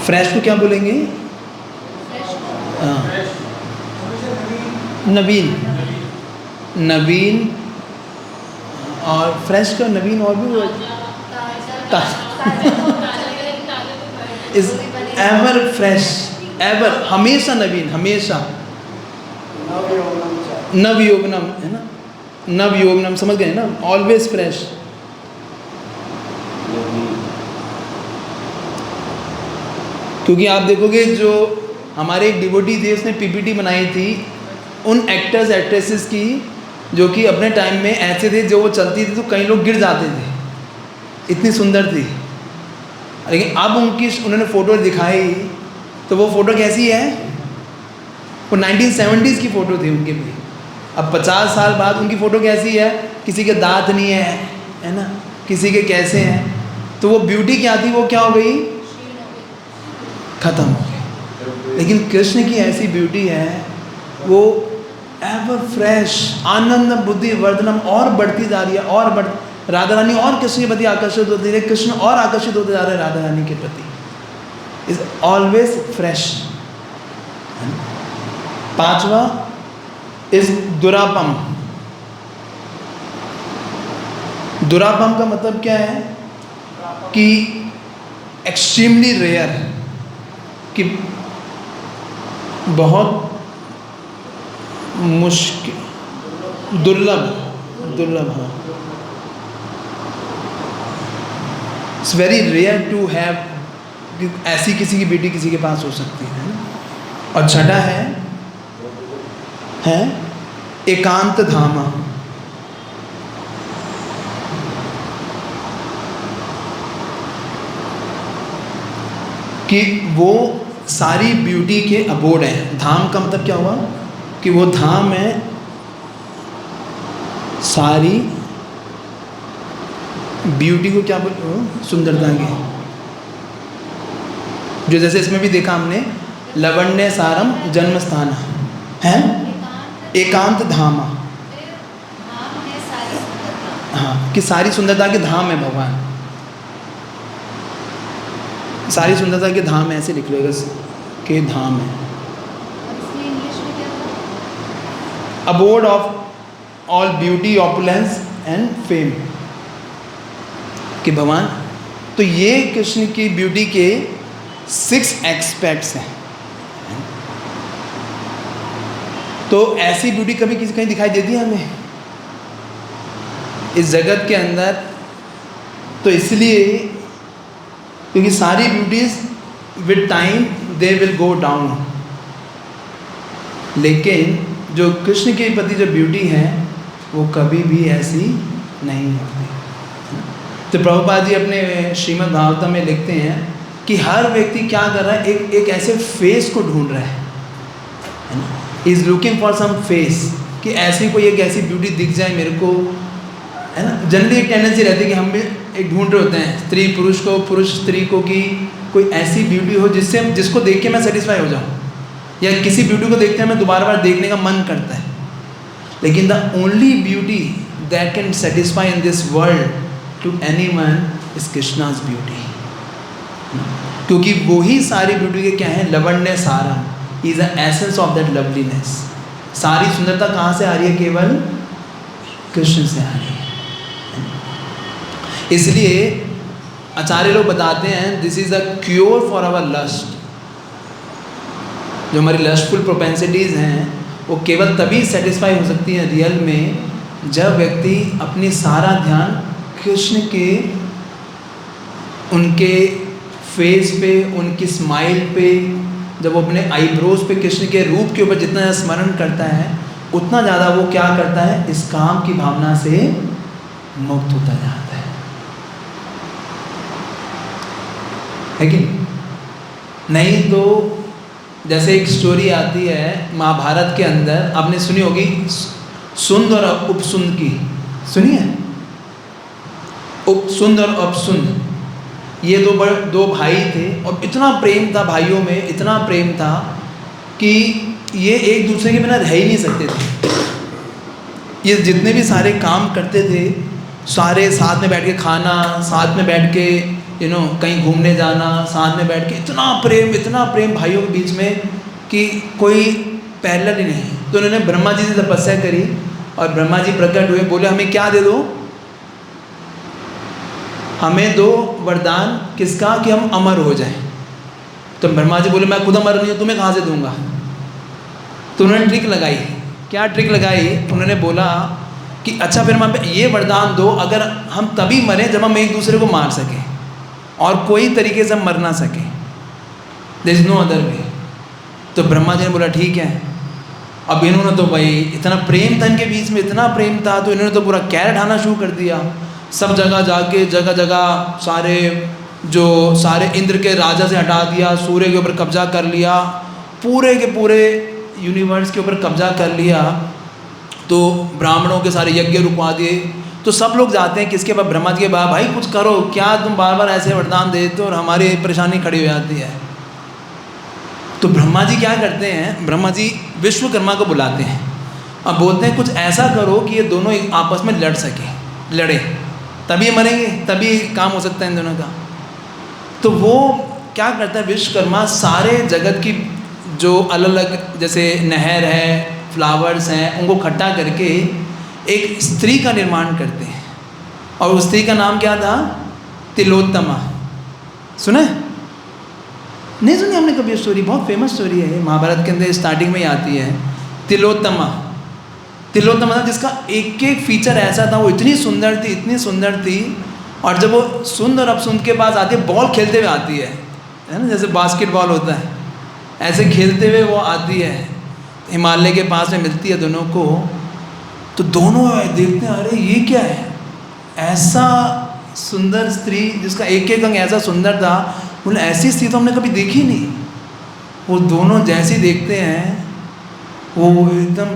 फ्रेश को क्या बोलेंगे? नवीन। नवीन और फ्रेश का नवीन और भी इज एवर फ्रेश, एवर, हमेशा नवीन, हमेशा। नवयौवनम है ना, नवयौवनम समझ गए ना, ऑलवेज फ्रेश। क्योंकि आप देखोगे जो हमारे एक डिवोटी थे, उसने पीपीटी बनाई थी उन एक्टर्स एक्ट्रेसेस की जो कि अपने टाइम में ऐसे थे, जो वो चलती थी तो कई लोग गिर जाते थे, इतनी सुंदर थी। लेकिन अब उन्होंने फ़ोटो दिखाई तो वो फ़ोटो कैसी है, वो 1970s की फ़ोटो थी उनके भी। अब 50 साल बाद उनकी फ़ोटो कैसी है, किसी के दांत नहीं है ना, किसी के कैसे हैं, तो वो ब्यूटी क्या थी, वो क्या हो गई, ख़त्म हो गई। लेकिन कृष्ण की ऐसी ब्यूटी है, वो एवर फ्रेश, आनंद बुद्धि वर्धनम, और बढ़ती जा रही है, और बढ़, राधा रानी और कृष्ण के प्रति आकर्षित होते रहे, कृष्ण और आकर्षित होते जा रहे हैं राधा रानी के प्रति, इज ऑलवेज फ्रेश। पांचवा इज दुरापम। दुरापम का मतलब क्या है कि एक्सट्रीमली रेयर, कि बहुत मुश्किल, दुर्लभ हाँ, it's very rare to have, ऐसी किसी की बेटी किसी के पास हो सकती है। और छठा है एकांत धामा। कि वो सारी ब्यूटी के अबोर्ड है। धाम का मतलब क्या हुआ कि वो धाम है सारी ब्यूटी को क्या बोल, सुंदरता की, जो जैसे इसमें भी देखा हमने, लवण्य सारम जन्म स्थान है, एकांत धामा, हाँ, कि सारी सुंदरता के धाम है भगवान, सारी सुंदरता के धाम है, ऐसे लिख लो के धाम है। Abode of all beauty, opulence and fame, कि भगवान, तो ये कृष्ण की ब्यूटी के 6 एस्पेक्ट्स हैं। तो ऐसी ब्यूटी कभी किसी कहीं दिखाई देती है हमें इस जगत के अंदर? तो इसलिए क्योंकि सारी beauties with time they will go down, लेकिन जो कृष्ण के प्रति जो ब्यूटी है वो कभी भी ऐसी नहीं होती। तो प्रभुपाद जी अपने श्रीमद् भागवतम में लिखते हैं कि हर व्यक्ति क्या कर रहा है, एक ऐसे फेस को ढूंढ रहा है ना, is looking for some face, कि ऐसी कोई एक ऐसी ब्यूटी दिख जाए मेरे को, है ना। जनरली एक टेंडेंसी रहती है कि हम भी एक ढूंढ रहे होते हैं, स्त्री पुरुष को, पुरुष स्त्री को, कि कोई ऐसी ब्यूटी हो जिसको देख के मैं सेटिस्फाई हो जाऊँ, या किसी ब्यूटी को देखते हैं मैं दोबारा बार देखने का मन करता है। लेकिन the only beauty that can satisfy in this world to anyone is Krishna's beauty, क्योंकि वही सारी ब्यूटी के क्या है, लवण्य सारम, is the essence of that loveliness. सारी सुंदरता कहाँ से आ रही है? केवल कृष्ण से आ रही है। इसलिए आचार्य लोग बताते हैं this is the cure for our lust. जो हमारी लस्टफुल प्रोपेंसिटीज़ हैं वो केवल तभी सेटिस्फाई हो सकती हैं रियल में, जब व्यक्ति अपनी सारा ध्यान कृष्ण के, उनके फेस पे, उनकी स्माइल पे, जब वो अपने आईब्रोज पे कृष्ण के रूप के ऊपर जितना स्मरण करता है, उतना ज़्यादा वो क्या करता है, इस काम की भावना से मुक्त होता जाता है कि नहीं? तो जैसे एक स्टोरी आती है महाभारत के अंदर, आपने सुनी होगी, सुंद और उपसुंद की, सुनी है? उपसुंद और अपसुंद, ये दो भाई थे और इतना प्रेम था भाइयों में, इतना प्रेम था कि ये एक दूसरे के बिना रह ही नहीं सकते थे। ये जितने भी सारे काम करते थे, सारे साथ में बैठ के खाना, साथ में बैठ के कहीं घूमने जाना, साथ में बैठ के, इतना प्रेम भाइयों के बीच में कि कोई पैरेलल ही नहीं। तो उन्होंने ब्रह्मा जी से तपस्या करी और ब्रह्मा जी प्रकट हुए, बोले हमें क्या दे दो? हमें दो वरदान, किसका? कि हम अमर हो जाएं। तो ब्रह्मा जी बोले मैं खुद अमर नहीं हूँ, तुम्हें कहाँ से दूंगा? तो उन्होंने ट्रिक लगाई क्या ट्रिक लगाई, उन्होंने बोला कि अच्छा फिर हम ये वरदान दो, अगर हम तभी मरें जब हम एक दूसरे को मार सकें और कोई तरीके से हम मर ना सकें, there is no other way. तो ब्रह्मा जी ने बोला ठीक है। अब इन्होंने तो भाई इतना प्रेम था इनके बीच में, इतना प्रेम था, तो इन्होंने तो पूरा कैरेट ठाना शुरू कर दिया। सब जगह जाके जगह जगह सारे इंद्र के राजा से हटा दिया, सूर्य के ऊपर कब्जा कर लिया, पूरे के पूरे यूनिवर्स के ऊपर कब्जा कर लिया। तो ब्राह्मणों के सारे यज्ञ रुकवा दिए। तो सब लोग जाते हैं किसके पास, ब्रह्मा जी के पास, भाई कुछ करो, क्या तुम बार बार ऐसे वरदान देते हो और हमारी परेशानी खड़ी हो जाती है। तो ब्रह्मा जी क्या करते हैं, ब्रह्मा जी विश्वकर्मा को बुलाते हैं, अब बोलते हैं कुछ ऐसा करो कि ये दोनों आपस में लड़े, तभी ये मरेंगे, तभी काम हो सकता है इन दोनों का। तो वो क्या करता है, विश्वकर्मा सारे जगत की जो अलग अलग जैसे नहर है, फ्लावर्स हैं, उनको इकट्ठा करके एक स्त्री का निर्माण करते हैं। और उस स्त्री का नाम क्या था, तिलोत्तमा। सुना है? नहीं सुनी हमने कभी स्टोरी, बहुत फेमस स्टोरी है, महाभारत के अंदर स्टार्टिंग में ही आती है। तिलोत्तमा था, जिसका एक एक फीचर ऐसा था, वो इतनी सुंदर थी। और जब वो सुंदर अब सुंद के पास आती है, बॉल खेलते हुए आती है ना, जैसे बास्केटबॉल होता है, ऐसे खेलते हुए वो आती है, हिमालय के पास में मिलती है दोनों को। तो दोनों देखते हैं, अरे ये क्या है, ऐसा सुंदर स्त्री जिसका एक एक अंग ऐसा सुंदर था, बोले ऐसी स्त्री तो हमने कभी देखी नहीं। वो दोनों जैसे देखते हैं, वो एकदम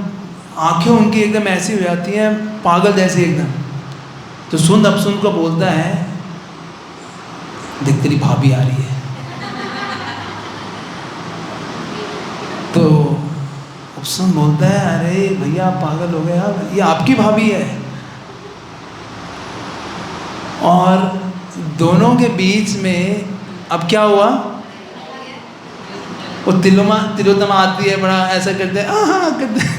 आंखें उनकी एकदम ऐसी हो जाती हैं, पागल जैसे एकदम। तो सुंद अपसुंद को बोलता है, देख तेरी भाभी आ रही है। तो अपसुंद बोलता है, अरे भैया आप पागल हो गए, ये आपकी भाभी है। और दोनों के बीच में अब क्या हुआ, वो तिलोत्तमा आती है, बड़ा ऐसा करते हैं, हाँ करते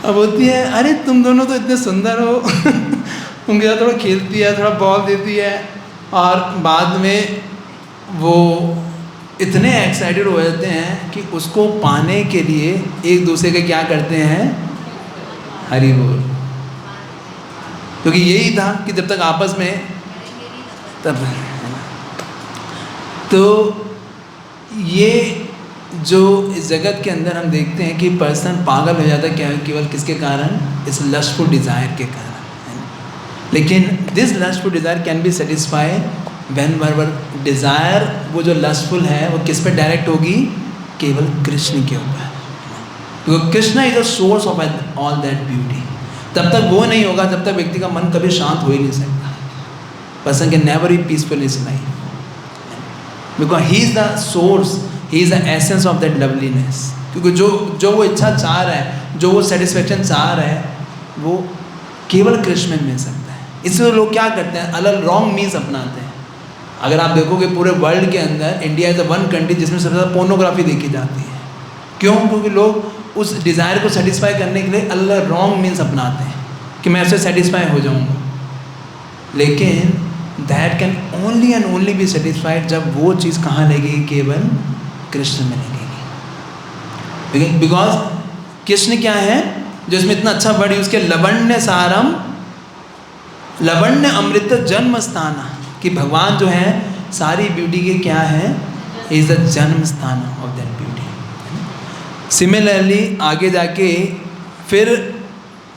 अब होती है, अरे तुम दोनों तो इतने सुंदर हो। उनके साथ थोड़ा खेलती है, थोड़ा बॉल देती है, और बाद में वो इतने एक्साइटेड हो जाते हैं कि उसको पाने के लिए एक दूसरे के क्या करते हैं, हरि बोल। क्योंकि यही था कि जब तक आपस में तब। तो ये जो इस जगत के अंदर हम देखते हैं कि पर्सन पागल हो जाता है, क्या केवल किसके कारण, इस लस्टफुल डिज़ायर के कारण। लेकिन this lustful desire can be satisfied when were desire, वो जो लस्टफुल है वो किस पे डायरेक्ट होगी, केवल कृष्ण के ऊपर। क्योंकि Krishna is the source of all that beauty. तब तक वो नहीं होगा जब तक व्यक्ति का मन कभी शांत हो ही नहीं सकता। Person can never be peaceful in life, because he is the source, he is the essence of that loveliness. क्योंकि जो वो इच्छा चाह रहा है, जो वो सेटिस्फेक्शन चाह रहा है, वो केवल कृष्ण में मिल सकता है। इसलिए लोग क्या करते हैं, अलग रॉन्ग मीन्स अपनाते हैं। अगर आप देखोगे पूरे वर्ल्ड के अंदर India is the one country जिसमें सबसे ज़्यादा पोर्नोग्राफी देखी जाती है। क्यों? क्योंकि लोग उस डिज़ायर को सेटिस्फाई करने के लिए अलग रॉन्ग मीन्स अपनाते हैं कि मैं उससे सेटिस्फाई हो जाऊँगा। लेकिन that can only and only be satisfied जब वो चीज़ कहाँ लगेगी, केवल कृष्ण में लगेगी। बिकॉज कृष्ण क्या है जो इसमें इतना अच्छा वर्ड यूज़ किया, लवण्य सारम लवण्य अमृत जन्म स्थान, कि भगवान जो है सारी ब्यूटी के क्या है, इज द जन्म स्थान ऑफ दैट ब्यूटी। सिमिलरली आगे जाके फिर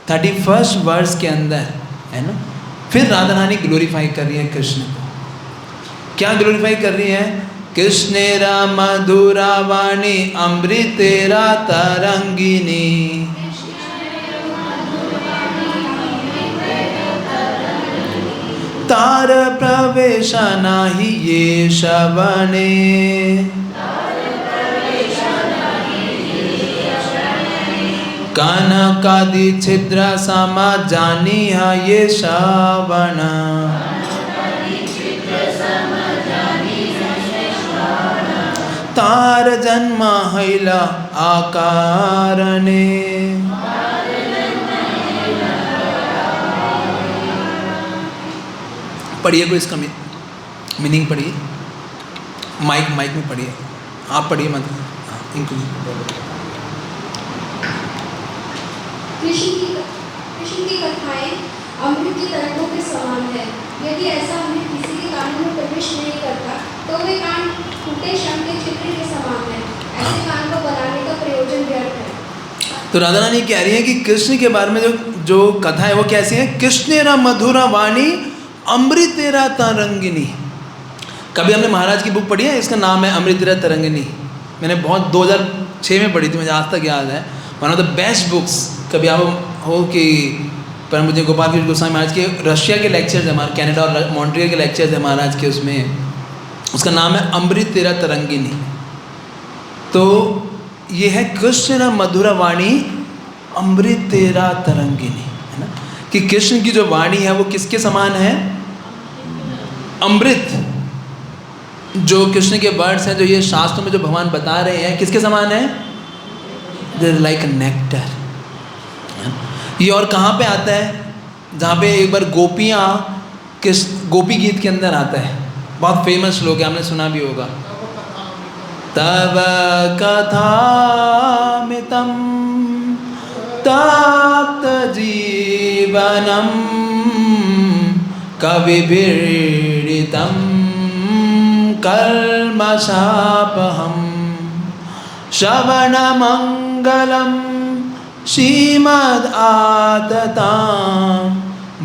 31st वर्स के अंदर है ना, फिर राधा रानी ग्लोरीफाई कर रही है कृष्ण को। क्या ग्लोरीफाई कर रही है, कृष्णेरा मधुरा वाणी अमृतेरा तरंगिनी, तार प्रवेश नाही ये श्रवणे, कनकादि छिद्र समा जानिहा ये श्रवण, तार जन्म हैला आकारणे। पढ़िए कोई इसका मीनिंग पढ़िए, माइक में पढ़िए, आप पढ़िए मत इनको।
कृष्ण की कथाएं अमृत की तरंगों के समान है। यदि ऐसा अमृत किसी के कानों में प्रवेश नहीं करता तो वे कान टूटे शंख के छिलके के समान है। ऐसे कान को बनाने का प्रयोजन व्यर्थ है।
तो राधा रानी कह रही है कि कृष्ण के बारे में जो कथा है वो कैसी है? कृष्णेरा मधुरा वाणी अमृतेरा तरंगिनी। कभी हमने महाराज की बुक पढ़ी है, इसका नाम है अमृतेरा तरंगिनी। मैंने बहुत 2006 में पढ़ी थी, मुझे आज तक याद है। One of the best books. कभी आप हो कि पर मुझे गोपाल कृष्ण गोस्वामी महाराज के रशिया के लेक्चर्स है, हमारे कनाडा और मॉन्ट्रियल के लेक्चर्स है महाराज के, उसमें उसका नाम है अमृतेरा तरंगिनी। तो ये है कृष्ण मधुरा वाणी अमृतेरा तरंगिनी, है ना? कि कृष्ण की जो वाणी है वो किसके समान है? अमृत। जो कृष्ण के वर्ड्स हैं, जो ये शास्त्रों में जो भगवान बता रहे हैं, किसके समान है? Like nectar. ये और कहाँ पे आता है? जहाँ पे एक बार गोपियाँ किस गोपी गीत के अंदर आता है, बहुत फेमस श्लोक है, आपने सुना भी होगा। तव कथामितं तप्त जीवनम कविभिरीडितं कल्मषापहं श्रवणमंगलम श्रीमद् आततां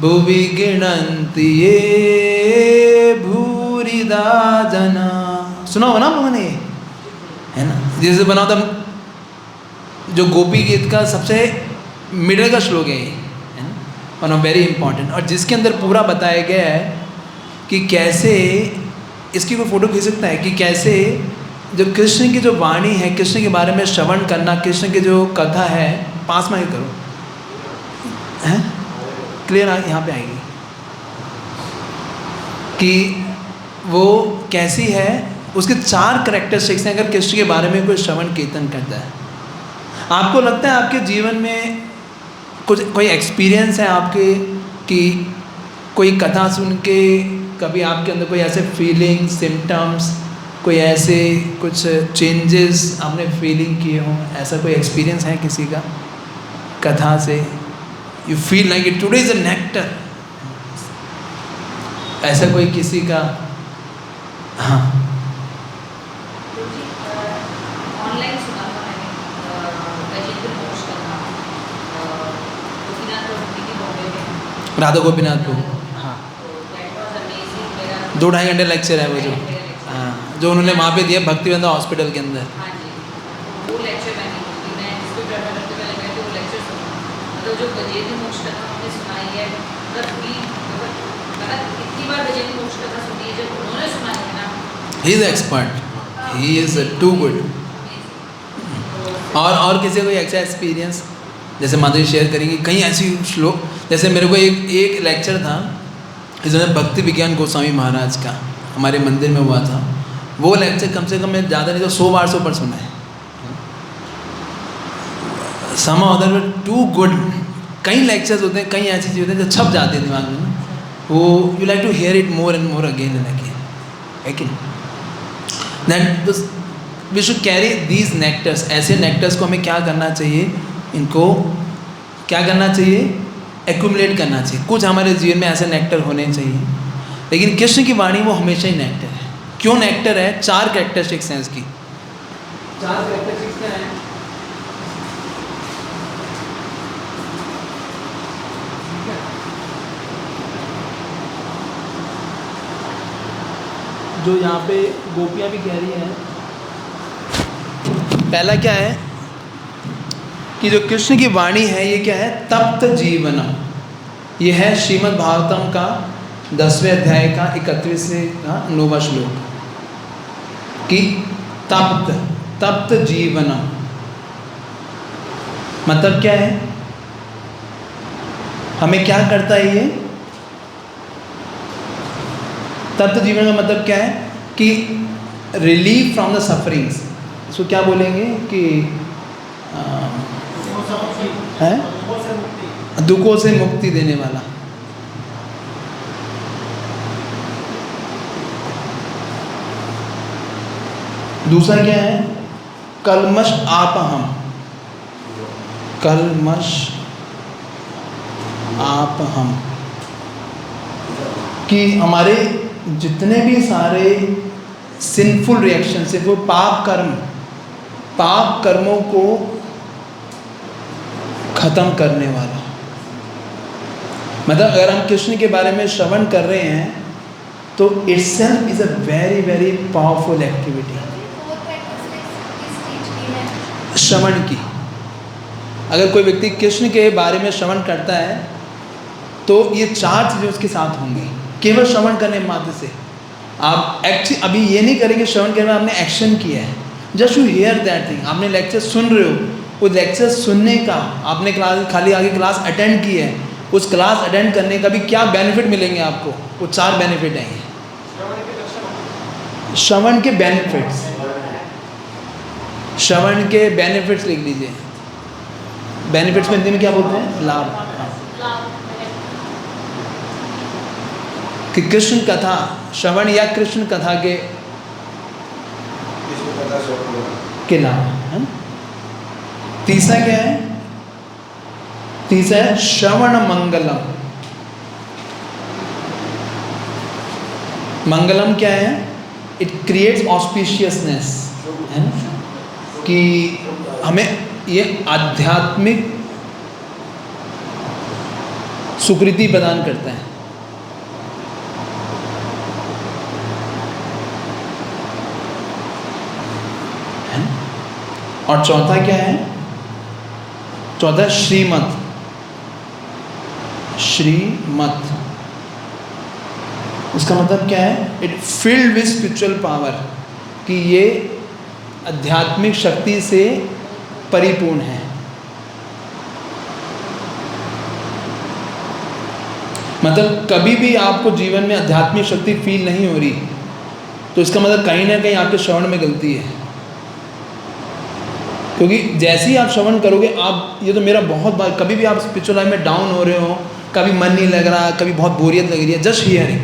भुवि गृह्णन्ति ये भूरिदा जना। सुना हो ना लोगों ने, है ना? जैसे बना था जो गोपी गीत का सबसे मिडल का श्लोक है ना, वन ऑफ वेरी इंपॉर्टेंट, और जिसके अंदर पूरा बताया गया है कि कैसे इसकी कोई फोटो खींच सकता है कि कैसे जो कृष्ण की जो वाणी है, कृष्ण के बारे में श्रवण करना, कृष्ण की जो कथा है, पास में ही करो, हैं क्लियर यहाँ पे आएगी कि वो कैसी है। उसके 4 कैरेक्टरिस्टिक्स हैं अगर कृष्ण के बारे में कोई श्रवण कीर्तन करता है। आपको लगता है आपके जीवन में कोई एक्सपीरियंस है आपके कि कोई कथा सुन के कभी आपके अंदर कोई ऐसे फीलिंग सिम्टम्स, कोई ऐसे कुछ चेंजेस आपने फीलिंग किए हों? ऐसा कोई एक्सपीरियंस है किसी का कथा से? You feel like it today is a nectar, ऐसा कोई किसी का? हाँ,
ऑनलाइन सुना था मैंने गजेंद्र मोक्ष का था, गोपीनाथ प्रभु की बॉम्बे में,
राधा गोपीनाथ प्रभु। हाँ,
दैट वाज अमेजिंग। मेरा
2-2.5 घंटे लेक्चर है वो जो, हाँ, जो उन्होंने वहाँ पे दिया भक्तिवेदांत हॉस्पिटल के अंदर।
हाँ जी, वो लेक्चर मैंने इसको ट्रेवल करते पहले गए थे, वो लेक्चर सुना। मतलब जो गजेंद्र मोक्ष कथा हमने सुनाई है, मतलब इतनी बार गजेंद्र मोक्ष कथा सुनी है, जब उन्होंने सुनाई है ना,
he is expert, he is too good. और किसी कोई ऐसा एक्सपीरियंस जैसे माधुरी शेयर करेंगी? कहीं ऐसी श्लोक, जैसे मेरे को एक लेक्चर था इसमें भक्ति विज्ञान गोस्वामी महाराज का हमारे मंदिर में हुआ था। वो लेक्चर कम से कम मैं ज़्यादा नहीं तो 100 बार से ऊपर सुना है। समा अदर टू गुड। कई लेक्चर्स होते हैं, कई ऐसी चीज़ें होती हैं जो छप जाती है दिमाग में ना, वो you like to hear it more and more again and again, है कि that we should carry these nectars. ऐसे नेक्टर्स को हमें क्या करना चाहिए? इनको क्या करना चाहिए? एक्यूमुलेट करना चाहिए। कुछ हमारे जीवन में ऐसे नेक्टर होने चाहिए। लेकिन कृष्ण की वाणी वो हमेशा ही नेक्टर है। क्यों नेक्टर है? 4 कैरेक्टरिस्टिक्स हैं इसकी। 4 कैरेक्टरिस्टिक्स क्या हैं? जो यहाँ पे गोपियाँ भी कह रही हैं। पहला क्या है कि जो कृष्ण की वाणी है ये क्या है? तप्त जीवनम। ये है श्रीमद् भागवतम का 10वें अध्याय का 31वें का 9वां श्लोक कि तप्त जीवनम मतलब क्या है? हमें क्या करता है ये? तप्त जीवन का मतलब क्या है कि रिलीव फ्रॉम द सफरिंग्स। इसको क्या बोलेंगे कि है दुखों से मुक्ति देने वाला। दूसरा क्या है? कलमश आपहम। कलमश आप हम, कि हमारे जितने भी सारे सिंफुल रिएक्शन से, वो पाप कर्मों को खत्म करने वाला। मतलब अगर हम कृष्ण के बारे में श्रवण कर रहे हैं तो itself is a very very powerful activity श्रवण की। अगर कोई व्यक्ति कृष्ण के बारे में श्रवण करता है तो ये 4 चीज़ें उसके साथ होंगी केवल श्रवण करने मात्र से। आप अभी ये नहीं करेंगे श्रवण करने में आपने एक्शन किया है, just you here that thing. आपने लेक्चर सुन रहे हो, वो लेक्चर सुनने का आपने क्लास खाली आगे क्लास अटेंड की है, उस क्लास अटेंड करने का भी क्या बेनिफिट मिलेंगे आपको, वो 4 बेनिफिट हैं। श्रवण के बेनिफिट्स, श्रवण के बेनिफिट्स लिख लीजिए। बेनिफिट्स में हिंदी में क्या बोलते हैं? लाभ। कि कृष्ण कथा श्रवण या कृष्ण कथा के लाभ है। तीसरा क्या है? तीसरा है श्रवण मंगलम। मंगलम क्या है? इट क्रिएट्स ऑस्पिशियसनेस, है ना, कि हमें ये आध्यात्मिक सुकृति प्रदान करता है। और चौथा क्या है? चौथा श्रीमत। श्रीमत उसका मतलब क्या है? It filled with spiritual power, कि ये आध्यात्मिक शक्ति से परिपूर्ण है। मतलब कभी भी आपको जीवन में आध्यात्मिक शक्ति फील नहीं हो रही तो इसका मतलब कहीं ना कहीं आपके श्रवण में गलती है। क्योंकि जैसे ही आप श्रवण करोगे, आप ये तो मेरा बहुत बार, कभी भी आप स्पिरिचुअल लाइफ में डाउन हो रहे हो, कभी मन नहीं लग रहा, कभी बहुत बोरियत लग रही है, जस्ट हियरिंग,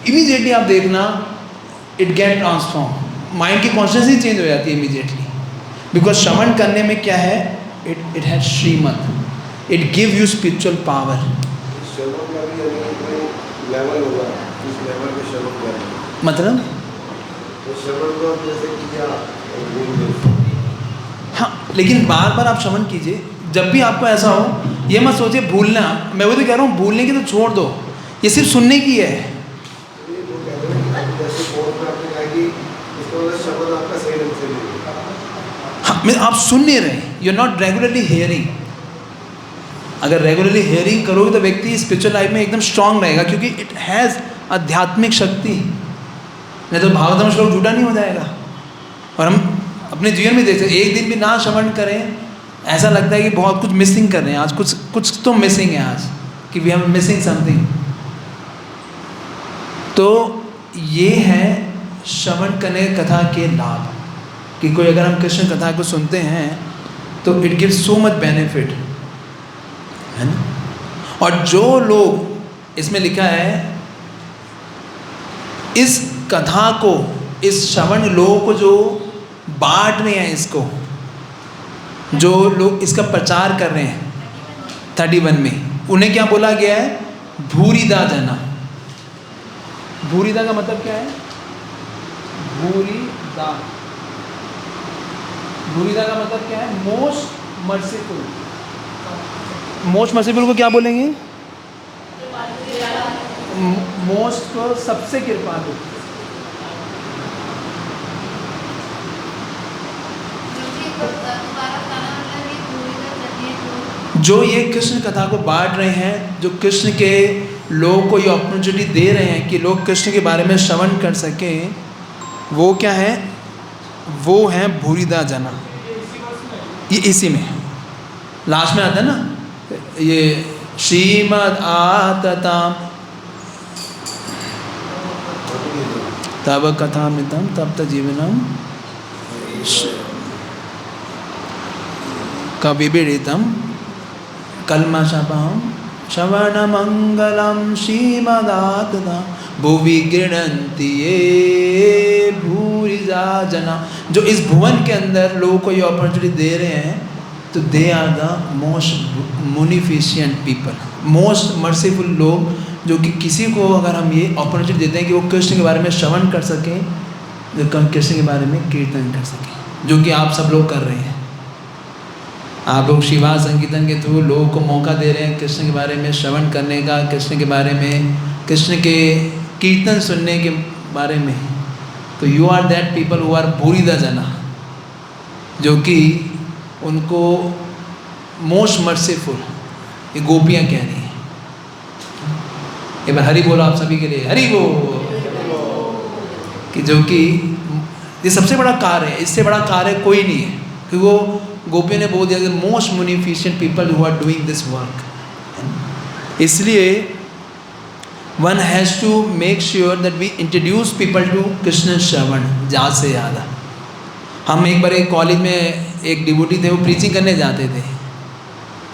इमीडिएटली आप देखना इट गेट ट्रांसफॉर्म। माइंड की कॉन्शियसनेस चेंज हो जाती है इमीडिएटली, बिकॉज श्रवण करने में क्या है? इट हैज श्रीमत, it give you spiritual power. मतलब हाँ, लेकिन बार बार आप श्रवण कीजिए। जब भी आपको ऐसा हो, ये मत सोचिए भूलना। मैं वो तो कह रहा हूँ, भूलने की तो छोड़ दो, ये सिर्फ सुनने की है। हाँ, मैं आप सुन नहीं रहे, you are not regularly hearing. अगर रेगुलरली हेयरिंग करोगे तो व्यक्ति स्पिरिचुअल लाइफ में एकदम स्ट्रांग रहेगा, क्योंकि इट हैज़ आध्यात्मिक शक्ति। नहीं तो भागवतम श्लोक झूठा नहीं हो जाएगा। और हम अपने जीवन में देखते, एक दिन भी ना श्रवण करें, ऐसा लगता है कि बहुत कुछ मिसिंग कर रहे हैं। आज कुछ तो मिसिंग है आज, कि वी आर मिसिंग समथिंग। तो ये है श्रवण करने कथा के लाभ, कि कोई अगर हम कृष्ण कथा को सुनते हैं तो it gives so much benefit, है ना। और जो लोग, इसमें लिखा है, इस कथा को, इस श्रवण लोगों को जो बांट रहे हैं, इसको जो लोग इसका प्रचार कर रहे हैं 31 में, उन्हें क्या बोला गया है? भूरिदा जना। भूरिदा का मतलब क्या है? भूरिदा, भूरिदा का मतलब क्या है? Most merciful. मोस्ट मर्सीफुल को क्या बोलेंगे? मोस्ट को सबसे कृपालु। जो ये कृष्ण कथा को बांट रहे हैं, जो कृष्ण के लोगों को ये अपॉर्चुनिटी दे रहे हैं कि लोग कृष्ण के बारे में श्रवण कर सकें, वो क्या है? वो है भूरिदा जना। ये इसी में लास्ट में आता है ना, ये श्रीमद् आतताम तब कथामितम तप्त जीवनम कविबिडितम कल्मषापहम श्रवणमंगलम श्रीमदातताम भुवि गृह्णन्ति ये भूरिदा जना। जो इस भुवन के अंदर लोगों को ये अपॉर्चुनिटी दे रहे हैं, तो they are the most munificent people. Most merciful लोग, जो कि किसी को अगर हम ये अपॉर्चुनिटी देते हैं कि वो कृष्ण के बारे में श्रवण कर सकें, जो कृष्ण के बारे में कीर्तन कर सकें, जो कि आप सब लोग कर रहे हैं। आप लोग शिवा संकीर्तन के थ्रू लोगों को मौका दे रहे हैं कृष्ण के बारे में श्रवण करने का, कृष्ण के बारे में, कृष्ण के कीर्तन सुनने के बारे में। तो you are that people who are बुरीदा जना, जो कि उनको मोस्ट मर्सीफुल ये गोपियाँ कह रही हैं। एक बार हरि बोलो आप सभी के लिए, हरि बोल। कि जो कि ये सबसे बड़ा कार्य है, इससे बड़ा कार्य कोई नहीं है, कि वो गोपियों ने बोल दिया कि most munificent people who are doing this work. इसलिए one has to make sure that we introduce people to Krishna shravan ज़्यादा से ज़्यादा। हम एक बार एक कॉलेज में एक डिवोटी थे, वो प्रीचिंग करने जाते थे।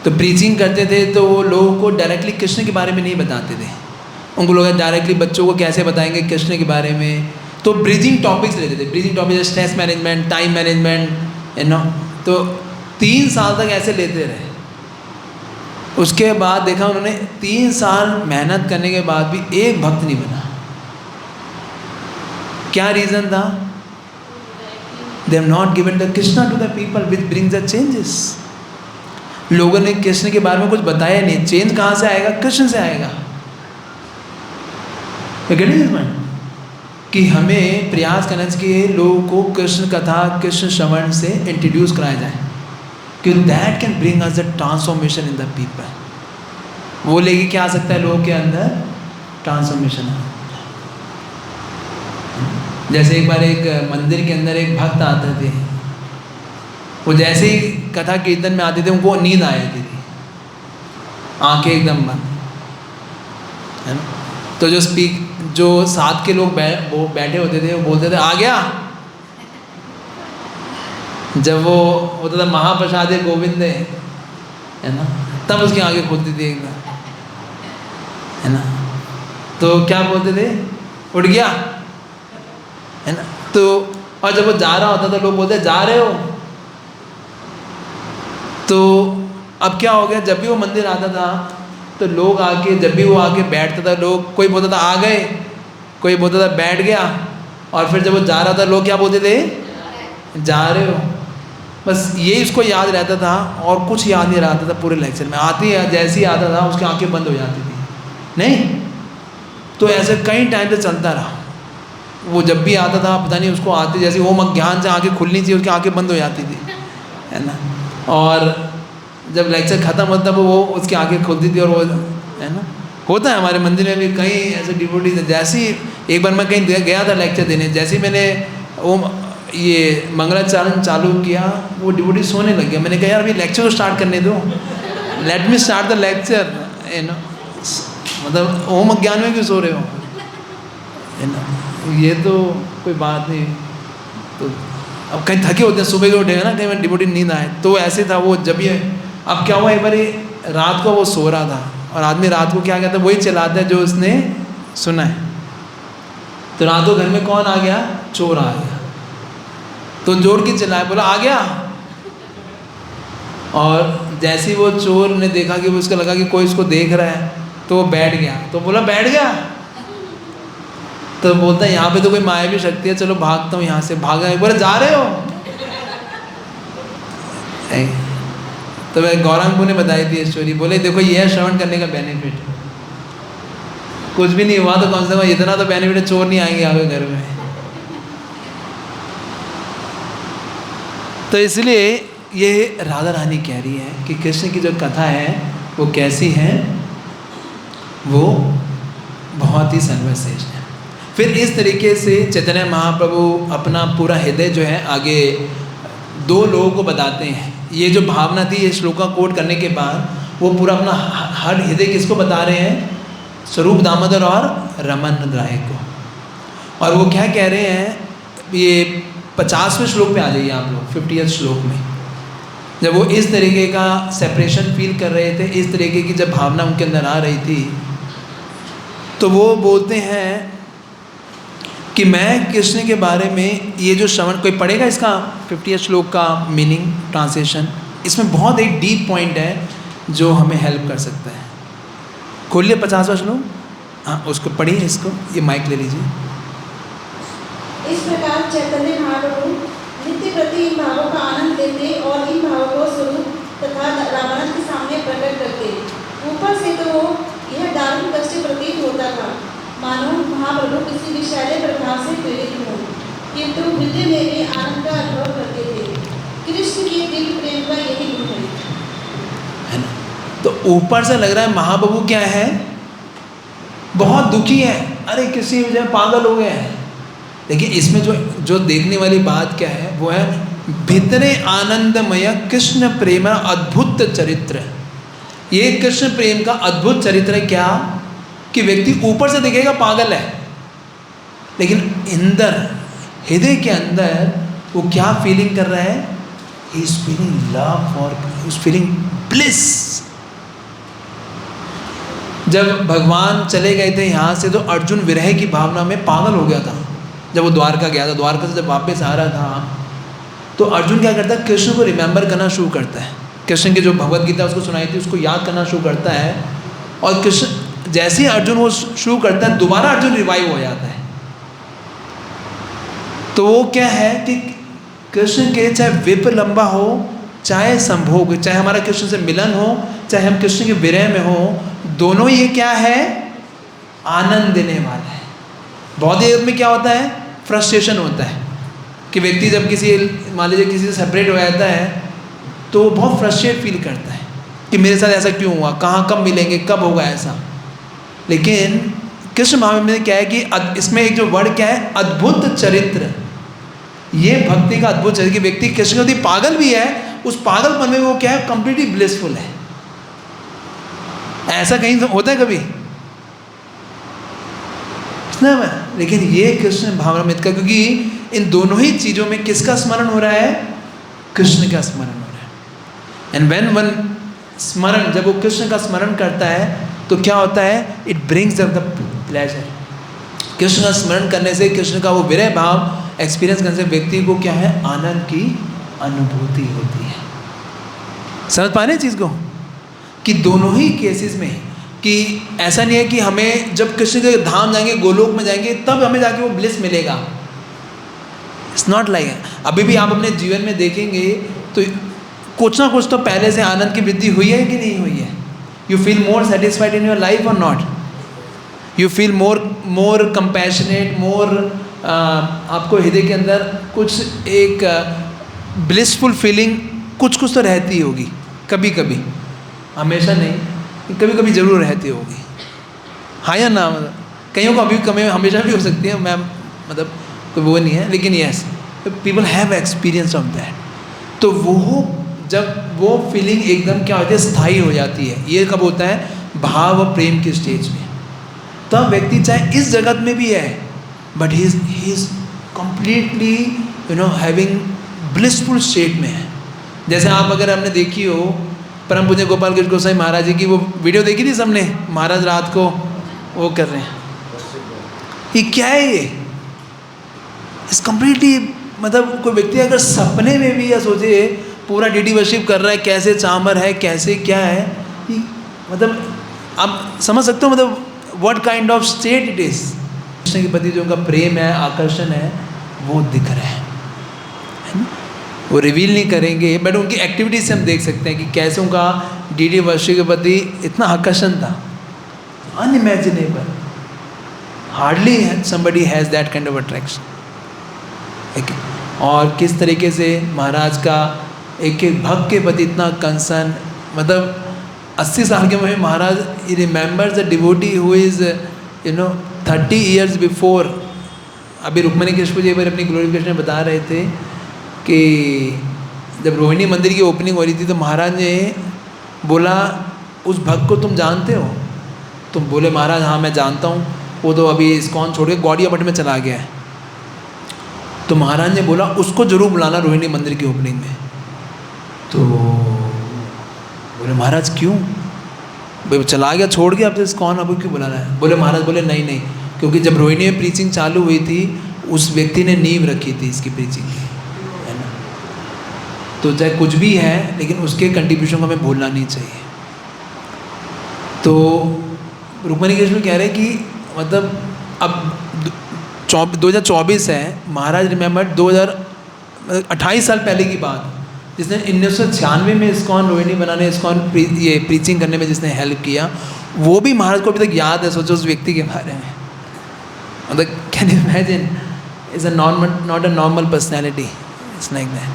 तो प्रीचिंग करते थे तो वो लोगों को डायरेक्टली कृष्ण के बारे में नहीं बताते थे। उनको लोग डायरेक्टली बच्चों को कैसे बताएंगे कृष्ण के बारे में, तो ब्रिजिंग टॉपिक्स लेते थे। Bridging topics stress management, time management, you know. तो 3 साल तक ऐसे लेते रहे। उसके बाद देखा उन्होंने 3 साल मेहनत करने के बाद भी एक भक्त नहीं बना। क्या रीज़न था? They have not given the Krishna to the people which brings the changes. लोगों ने कृष्ण के बारे में कुछ बताया नहीं। चेंज कहाँ से आएगा? कृष्ण से आएगा। कि हमें प्रयास करना चाहिए लोगों को कृष्ण कथा, कृष्ण श्रवण से इंट्रोड्यूस कराया जाए, कि that can bring us the transformation in the people. वो लेके क्या आ सकता है लोगों के अंदर? ट्रांसफॉर्मेशन। जैसे एक बार एक मंदिर के अंदर एक भक्त आते थे, वो जैसे ही कथा कीर्तन में आते थे उनको नींद आ जाती थी, आंखें एकदम बंद, है ना। तो जो साथ के लोग वो बैठे होते थे, वो बोलते थे आ गया। जब वो होता था महाप्रसाद गोविंद है ना, तब उसकी आंखें खुलती थी एकदम, है ना। तो क्या बोलते थे? उठ गया, है ना। तो और जब वो जा रहा होता था लोग बोलते जा रहे हो। तो अब क्या हो गया, जब भी वो मंदिर आता था तो लोग आके, जब भी वो आके बैठता था, लोग कोई बोलता था आ गए, कोई बोलता था बैठ गया, और फिर जब वो जा रहा था लोग क्या बोलते थे? जा रहे हो। बस ये इसको याद रहता था और कुछ याद नहीं रहता था पूरे लेक्चर में। आते जैसे ही आता था उसकी आंखें बंद हो जाती थी। नहीं तो ऐसे कई टाइम से चलता रहा। वो जब भी आता था पता नहीं उसको आते जैसे ओम अज्ञान से आंखें खुलनी चाहिए, उसकी आंखें बंद हो जाती थी, है ना। और जब लेक्चर ख़त्म होता था वो उसकी आंखें खुलती थी, और वो, है ना, होता है हमारे मंदिर में भी कई ऐसे डिवोटीज हैं। जैसे ही एक बार मैं कहीं गया था लेक्चर देने, जैसे ही मैंने ओम ये मंगलाचरण चालू किया, वो डिवोटी सोने लग गया। मैंने कहा यार अभी लेक्चर को स्टार्ट करने दो, let me start the lecture, you know. मतलब ओम अज्ञान में क्यों सो रहे हो, है ना। ये तो कोई बात नहीं। तो अब कहीं थके होते हैं, सुबह के उठेगा ना, कहीं मैं डिवोटी नींद आए। तो ऐसे था वो। जब ये अब क्या हुआ, एक बार रात को वो सो रहा था, और आदमी रात को क्या कहता है, वही चलाता है जो उसने सुना है। तो रात को घर में कौन आ गया? चोर आ गया। तो जोर की चिल्लाया, बोला आ गया। और जैसे ही वो चोर ने देखा कि उसको लगा कि कोई उसको देख रहा है, तो वो बैठ गया। तो बोला बैठ गया, तो बोलता है यहाँ पे तो कोई मायावी शक्ति है, चलो भागता हूँ यहाँ से। भागा, बोले जा रहे हो। तो मैं गौरांगपुर ने बताई थी स्टोरी। बोले देखो ये है श्रवण करने का बेनिफिट। कुछ भी नहीं हुआ तो कम से कम इतना तो बेनिफिट है, चोर नहीं आएंगे आपके घर में। तो इसलिए ये राधा रानी कह रही है कि कृष्ण की जो कथा है वो कैसी है, वो बहुत ही सर्वश्रेष्ठ है। फिर इस तरीके से चैतन्य महाप्रभु अपना पूरा हृदय जो है आगे 2 लोगों को बताते हैं। ये जो भावना थी, ये श्लोक का कोट करने के बाद वो पूरा अपना हर हृदय किसको बता रहे हैं? स्वरूप दामोदर और रमन राय को। और वो क्या कह रहे हैं, ये 50वें श्लोक पे आ जाइए आप लोग, 50वें श्लोक में। जब वो इस तरीके का सेपरेशन फील कर रहे थे, इस तरीके की जब भावना उनके अंदर आ रही थी, तो वो बोलते हैं कि मैं कृष्ण के बारे में ये जो श्रवण, कोई पढ़ेगा इसका 50वें श्लोक का मीनिंग, ट्रांसलेशन? इसमें बहुत एक डीप पॉइंट है जो हमें हेल्प कर सकता है। खोलिए 50वां श्लोक, हाँ उसको पढ़िए, इसको ये माइक ले लीजिए।
इस प्रकार चैतन्य महाप्रभु नित्य प्रति इन भावों का आनंद लेते और इन भावों को स्वरूप तथा रावण के सामने प्रकट करते। ऊपर से तो यह दारुण कष्ट प्रतीत होता था, मानो महाप्रभु किसी विषैले प्रभाव से प्रेरित हों, किंतु हृदय में भी आनंद का अनुभव करते थे। कृष्ण के दिव्य प्रेम का यही गुण है
ना। तो ऊपर से लग रहा है महाप्रभु क्या है, बहुत दुखी है, अरे किसी वजह पागल हो गए हैं। लेकिन इसमें जो देखने वाली बात क्या है, वो है भीतरे आनंदमय कृष्ण प्रेम अद्भुत चरित्र। ये कृष्ण प्रेम का अद्भुत चरित्र है क्या, कि व्यक्ति ऊपर से दिखेगा पागल है, लेकिन अंदर हृदय के अंदर वो क्या फीलिंग कर रहा है, ही इज फीलिंग लव और ही इज फीलिंग ब्लिस। जब भगवान चले गए थे यहाँ से, तो अर्जुन विरह की भावना में पागल हो गया था। जब वो द्वारका गया था, द्वारका से जब वापस आ रहा था, तो अर्जुन क्या करता है, कृष्ण को रिमेंबर करना शुरू करता है। कृष्ण की जो भगवत गीता उसको सुनाई थी, उसको याद करना शुरू करता है। और कृष्ण जैसे ही अर्जुन वो शुरू करता है, दोबारा अर्जुन रिवाइव हो जाता है। तो वो क्या है कि कृष्ण के चाहे विप लंबा हो, चाहे संभोग, चाहे हमारा कृष्ण से मिलन हो, चाहे हम कृष्ण के विरह में हो, दोनों ये क्या है, आनंद देने वाला है। बौद्ध युग में क्या होता है, फ्रस्ट्रेशन होता है कि व्यक्ति जब किसी, मान लीजिए किसी से सेपरेट हो जाता है, तो वो बहुत फ्रस्ट्रेट फील करता है कि मेरे साथ ऐसा क्यों हुआ, कहाँ कब मिलेंगे, कब होगा ऐसा। लेकिन कृष्ण महावीर में क्या है कि इसमें एक जो वर्ड क्या है, अद्भुत चरित्र। ये भक्ति का अद्भुत चरित्र कि व्यक्ति कृष्ण के प्रति पागल भी है, उस पागलपन में वो क्या है, कंप्लीटली ब्लिसफुल है। ऐसा कहीं तो होता है कभी ना। लेकिन ये कृष्ण भावनामृत का, क्योंकि इन दोनों ही चीज़ों में किसका स्मरण हो रहा है, कृष्ण का स्मरण हो रहा है। एंड व्हेन वन स्मरण, जब वो कृष्ण का स्मरण करता है, तो क्या होता है, it brings the pleasure. Krishna का स्मरण करने से, कृष्ण का वो विरह भाव एक्सपीरियंस करने से व्यक्ति को क्या है, आनंद की अनुभूति होती है। समझ पा रहे हैं चीज़ को, कि दोनों ही केसेस में, कि ऐसा नहीं है कि हमें जब कृष्ण के धाम जाएंगे, गोलोक में जाएंगे, तब हमें जाके वो ब्लिस मिलेगा। It's not like. अभी भी आप अपने जीवन में देखेंगे तो कुछ ना कुछ तो पहले से आनंद की वृद्धि हुई है कि नहीं हुई है। You feel more satisfied in your life or not, you feel more compassionate, more आपको हृदय के अंदर कुछ एक ब्लिसफुल फीलिंग कुछ तो रहती होगी, कभी कभी, हमेशा नहीं, कभी कभी ज़रूर रहती होगी, हाँ या ना। कईयों को अभी कमी हमेशा भी हो सकती है, मैम, मतलब कोई वो नहीं है, लेकिन yes, people have experience of that. तो वो जब वो फीलिंग एकदम क्या होती है, स्थायी हो जाती है। ये कब होता है, भाव और प्रेम के स्टेज में। तब व्यक्ति चाहे इस जगत में भी है, but he is completely having blissful state में है। जैसे आप अगर हमने देखी हो परम पूज्य गोपाल कृष्ण गोसाई महाराज जी की वो वीडियो देखी थी सबने, महाराज रात को वो कर रहे हैं, ये क्या है, ये इस कम्प्लीटली, मतलब कोई व्यक्ति अगर सपने में भी या सोचे पूरा डीडी वर्शिप कर रहा है, कैसे चामर है, कैसे क्या है, मतलब आप समझ सकते हो, मतलब what kind of state it is. Krishna के प्रति जो उनका प्रेम है, आकर्षण है, वो दिख रहा है ना? वो रिवील नहीं करेंगे, बट उनकी एक्टिविटीज से हम देख सकते हैं कि कैसे उनका डीडी वर्शिप के प्रति इतना आकर्षण था, unimaginable. Hardly somebody has that kind of attraction. और किस तरीके से महाराज का एक एक भक्त के प्रति इतना कंसर्न, मतलब 80 साल के में Maharaj remembers the devotee who is 30 years before. अभी रुक्मणी कृष्ण जी पर अपनी ग्लोरिफिकेशन में बता रहे थे कि जब रोहिणी मंदिर की ओपनिंग हो रही थी, तो महाराज ने बोला, उस भक्त को तुम जानते हो? तुम बोले महाराज हाँ मैं जानता हूँ, वो तो अभी इस्कॉन छोड़ के गौड़िया मठ में चला गया है। तो महाराज ने बोला उसको जरूर बुलाना रोहिणी मंदिर की ओपनिंग में। तो बोले महाराज क्यों? भाई चला गया, छोड़ गया, अब तो इस्कॉन, अब क्यों बुलाना है? बोले महाराज बोले नहीं नहीं, क्योंकि जब रोहिणी में प्रीचिंग चालू हुई थी, उस व्यक्ति ने नींव रखी थी इसकी प्रीचिंग की, है ना। तो चाहे कुछ भी है, लेकिन उसके कंट्रीब्यूशन को हमें भूलना नहीं चाहिए। तो रुक्मिणी कृष्ण कह रहे हैं कि मतलब अब 2024 है, महाराज रिमेंबर 28 साल पहले की बात, जिसने 1996 में इस्कॉन रोहिणी बनाने, इस्कॉन ये प्रीचिंग करने में जिसने हेल्प किया, वो भी महाराज को अभी तक याद है। सोचो उस व्यक्ति के बारे में, मतलब can you imagine, is not a normal personality, it's like that.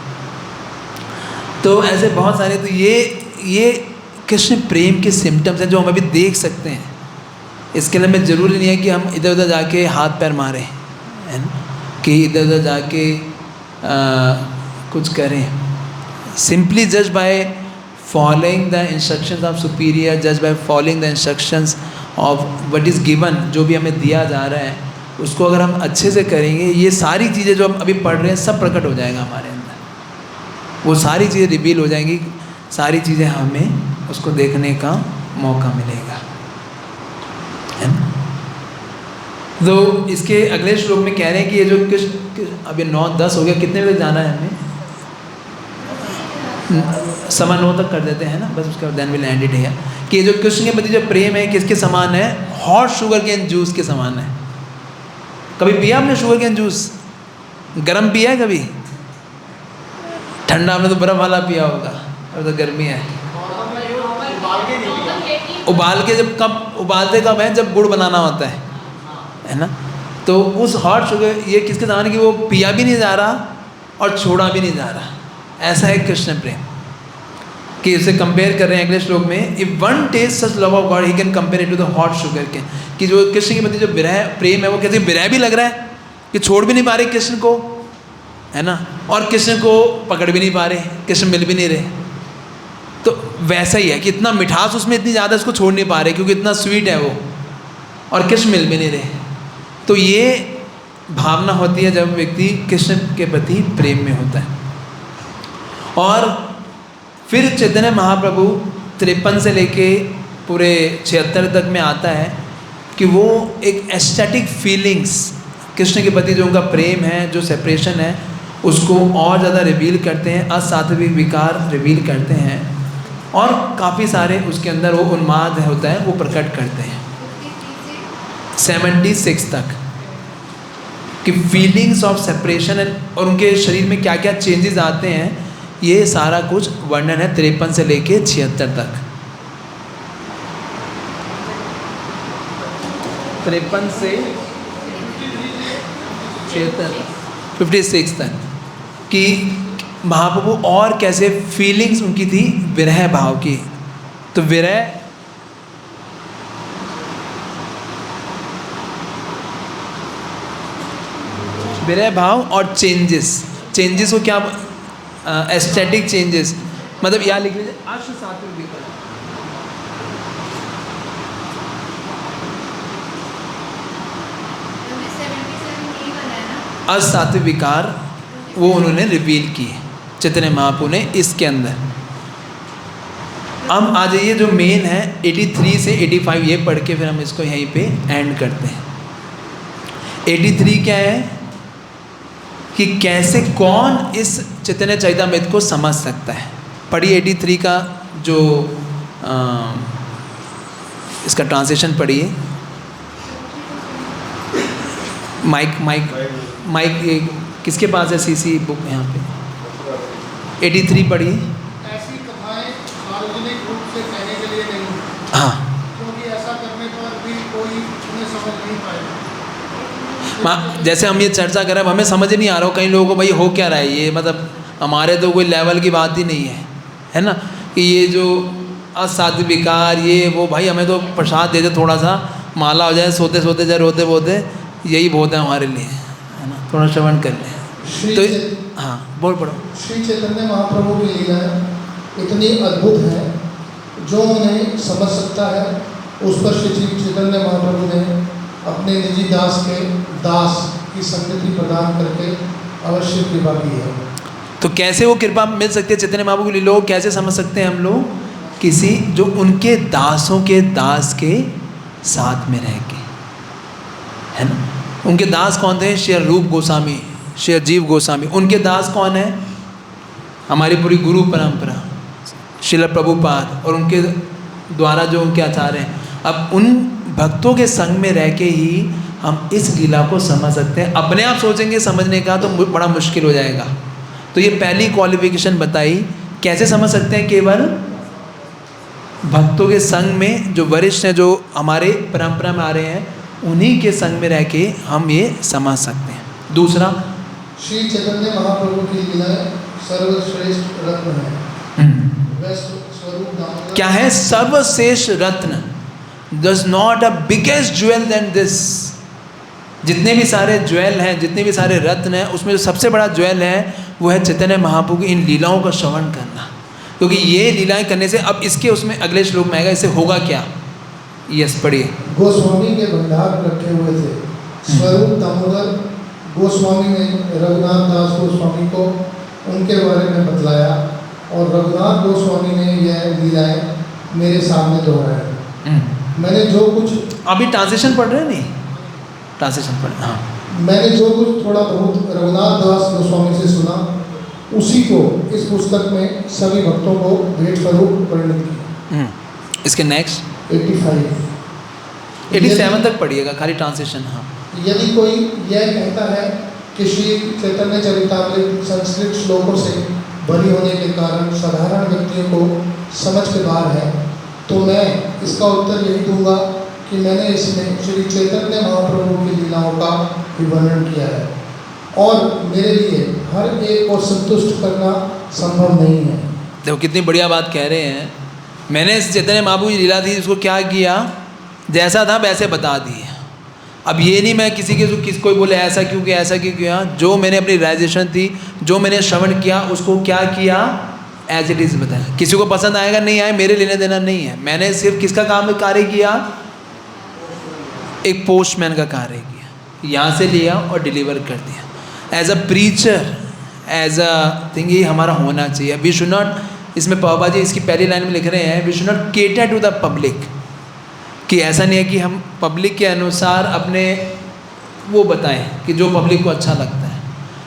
तो ऐसे बहुत सारे, तो ये कृष्ण प्रेम के सिम्टम्स हैं जो हम अभी देख सकते हैं। इसके लिए में ज़रूरी नहीं है कि हम इधर उधर जाके हाथ पैर मारें, है ना, कि इधर उधर जाके कुछ करें। Simply just by following the instructions of superior, just by following the instructions of what is given, जो भी हमें दिया जा रहा है उसको अगर हम अच्छे से करेंगे, ये सारी चीज़ें जो हम अभी पढ़ रहे हैं सब प्रकट हो जाएगा हमारे अंदर। वो सारी चीज़ें रिवील हो जाएंगी, सारी चीज़ें हमें उसको देखने का मौका मिलेगा, है ना। तो इसके अगले श्लोक में कह रहे हैं कि ये जो कृष्ण, अब ये 9-10 हो गया, कितने बजे जाना है हमें? 9:15 तक कर देते हैं ना, बस उसके बाद then will end it here. कि ये जो कृष्ण के प्रति जो प्रेम है किसके समान है? हॉट शुगर केन जूस के समान है। कभी पिया आपने शुगर केन जूस? गर्म पिया है कभी? ठंडा आपने तो बर्फ वाला पिया होगा, अब तो गर्मी है। उबाल के जब कब उबालते कब है? जब गुड़ बनाना होता है ना। तो उस हॉट शुगर, ये किसके समान है कि वो पिया भी नहीं जा रहा और छोड़ा भी नहीं जा रहा। ऐसा है कृष्ण प्रेम कि इसे कंपेयर कर रहे हैं अगले श्लोक में। If one taste such love of God he can compare it to the hot sugar cane. कि जो कृष्ण के प्रति जो विरह प्रेम है वो कैसे विरह भी लग रहा है कि छोड़ भी नहीं पा रहे कृष्ण को, है ना, और कृष्ण को पकड़ भी नहीं पा रहे, कृष्ण मिल भी नहीं रहे। तो वैसा ही है कि इतना मिठास उसमें इतनी ज़्यादा, इसको छोड़ नहीं पा रहे क्योंकि इतना स्वीट है वो, और कृष्ण मिल भी नहीं रहे। तो ये भावना होती है जब व्यक्ति कृष्ण के प्रति प्रेम में होता है। और फिर चैतन्य महाप्रभु 53 से लेके पूरे 76 तक में आता है कि वो एक एस्थेटिक फीलिंग्स कृष्ण के प्रति जो उनका प्रेम है, जो सेपरेशन है, उसको और ज़्यादा रिवील करते हैं, असात्विक विकार रिवील करते हैं, और काफ़ी सारे उसके अंदर वो उन्माद होता है वो प्रकट करते हैं 76 तक कि फीलिंग्स ऑफ सेपरेशन और उनके शरीर में क्या क्या चेंजेस आते हैं, ये सारा कुछ वर्णन है 53 से लेके 76 तक। 53 से 56 तक कि महाप्रभु और कैसे फीलिंग्स उनकी थी विरह भाव की। तो विरह भाव और चेंजेस को क्या, एस्थेटिक चेंजेस, मतलब यहाँ लिख लीजिए असात्विक विकार। असात्विक विकार वो उन्होंने रिवील किए चैतन्य महाप्रभु ने इसके अंदर। हम आ जाइए जो मेन है 83 से 85, ये पढ़ के फिर हम इसको यहीं पे एंड करते हैं। 83 क्या है कि कैसे कौन इस चैतन्य चरितामृत को समझ सकता है। पढ़िए 83 का जो इसका ट्रांसलेशन पढ़िए। माइक किसके पास है? सीसी बुक यहाँ पे 83 पढ़िए।
ऐसी कथाएं सार्वजनिक रूप से कहने के लिए नहीं,
हाँ,
क्योंकि ऐसा करने पर भी कोई उन्हें समझ नहीं पाएगा।
जैसे हम ये चर्चा कर रहे हैं, हमें समझ नहीं आ रहा हो कई लोगों को भाई हो क्या रहा है ये, मतलब हमारे तो कोई लेवल की बात ही नहीं है ना, कि ये जो असाध्य विकार ये वो, भाई हमें तो प्रसाद दे दे, थोड़ा सा माला हो जाए, सोते सोते जाए, रोते बोते, यही बहुत है हमारे लिए, है ना, थोड़ा श्रवण कर लें। तो हाँ बोल पढ़ो।
श्री चैतन्य महाप्रभु की लीलाएं इतनी अद्भुत है, जो उन्हें समझ सकता है उस पर श्री चैतन्य महाप्रभु ने अपने निजी दास की संगति प्रदान करके अवश्य कृपा की है।
तो कैसे वो कृपा मिल सकती है चैतन्य महाप्रभु की लीलाओं, कैसे समझ सकते हैं हम लोग? किसी जो उनके दासों के दास के साथ में रह के, है ना। उनके दास कौन थे? श्री रूप गोस्वामी, श्री जीव गोस्वामी। उनके दास कौन है? हमारी पूरी गुरु परंपरा, श्रील प्रभुपाद और उनके द्वारा जो उनके आचार्य हैं। अब उन भक्तों के संग में रह के ही हम इस लीला को समझ सकते हैं। अपने आप सोचेंगे समझने का तो बड़ा मुश्किल हो जाएगा। तो ये पहली क्वालिफिकेशन बताई, कैसे समझ सकते हैं? केवल भक्तों के संग में, जो वरिष्ठ हैं, जो हमारे परंपरा में आ रहे हैं, उन्हीं के संग में रह के हम ये समझ सकते हैं। दूसरा,
श्री चैतन्य महाप्रभु की लीलाएं सर्वश्रेष्ठ रत्न है। वह स्वरूप दामोदर
क्या है? सर्वश्रेष्ठ रत्न। There's not a biggest jewel than this। जितने भी सारे ज्वेल हैं, जितने भी सारे रत्न हैं, उसमें जो सबसे बड़ा ज्वेल है वो है चैतन्य महाप्रभु की इन लीलाओं का श्रवण करना। क्योंकि ये लीलाएं करने से, अब इसके उसमें अगले श्लोक में आएगा, इससे होगा क्या? यस, पढ़िए।
गोस्वामी के भंडार रखे हुए थे। स्वरूप दामोदर गोस्वामी ने रघुनाथ दास गोस्वामी को उनके बारे में बतलाया और रघुनाथ गोस्वामी ने यह लीलाएं मेरे सामने दोहराई। मैंने जो कुछ,
अभी ट्रांसलेशन पढ़ रहे हैं? नहीं, ट्रांसलेशन पढ़ रहे हैं। हाँ।
मैंने जो कुछ थोड़ा बहुत रघुनाथ दास गोस्वामी से सुना, उसी को इस पुस्तक में सभी भक्तों को भेंट स्वरूप वर्णित किया।
इसके नेक्स्ट
87
तक पढ़िएगा, खाली ट्रांसलेशन। हाँ।
यदि कोई यह कहता है कि श्री चैतन्य चरितामृत संस्कृत श्लोकों से भरी होने के कारण साधारण व्यक्तियों को समझ के बाहर है, तो मैं इसका उत्तर यही दूंगा कि मैंने इसमें श्री चैतन्य महाप्रभु की लीलाओं का भी वर्णन किया है और मेरे लिए हर एक को संतुष्ट करना संभव नहीं है।
देखो कितनी बढ़िया बात कह रहे हैं। मैंने इस चैतन्य महाप्रभु की लीला थी, उसको क्या किया? जैसा था वैसे बता दिया। अब ये नहीं मैं किसी कोई बोले ऐसा क्यों किया, ऐसा क्यों किया। जो मैंने अपनी रियलाइजेशन थी, जो मैंने श्रवण किया, उसको क्या किया? एज इट इज़ बताया। किसी को पसंद आएगा नहीं आए, मेरे लेने देना नहीं है। मैंने सिर्फ किसका कार्य किया? एक पोस्टमैन का कार्य किया। यहाँ से लिया और डिलीवर कर दिया। As a preacher, as a thing, ये हमारा होना चाहिए। वी शुड नॉट, इसमें पापा जी इसकी पहली लाइन में लिख रहे हैं, we should not cater to the public. कि ऐसा नहीं है कि हम पब्लिक के अनुसार अपने वो बताएं कि जो पब्लिक को अच्छा लगता है,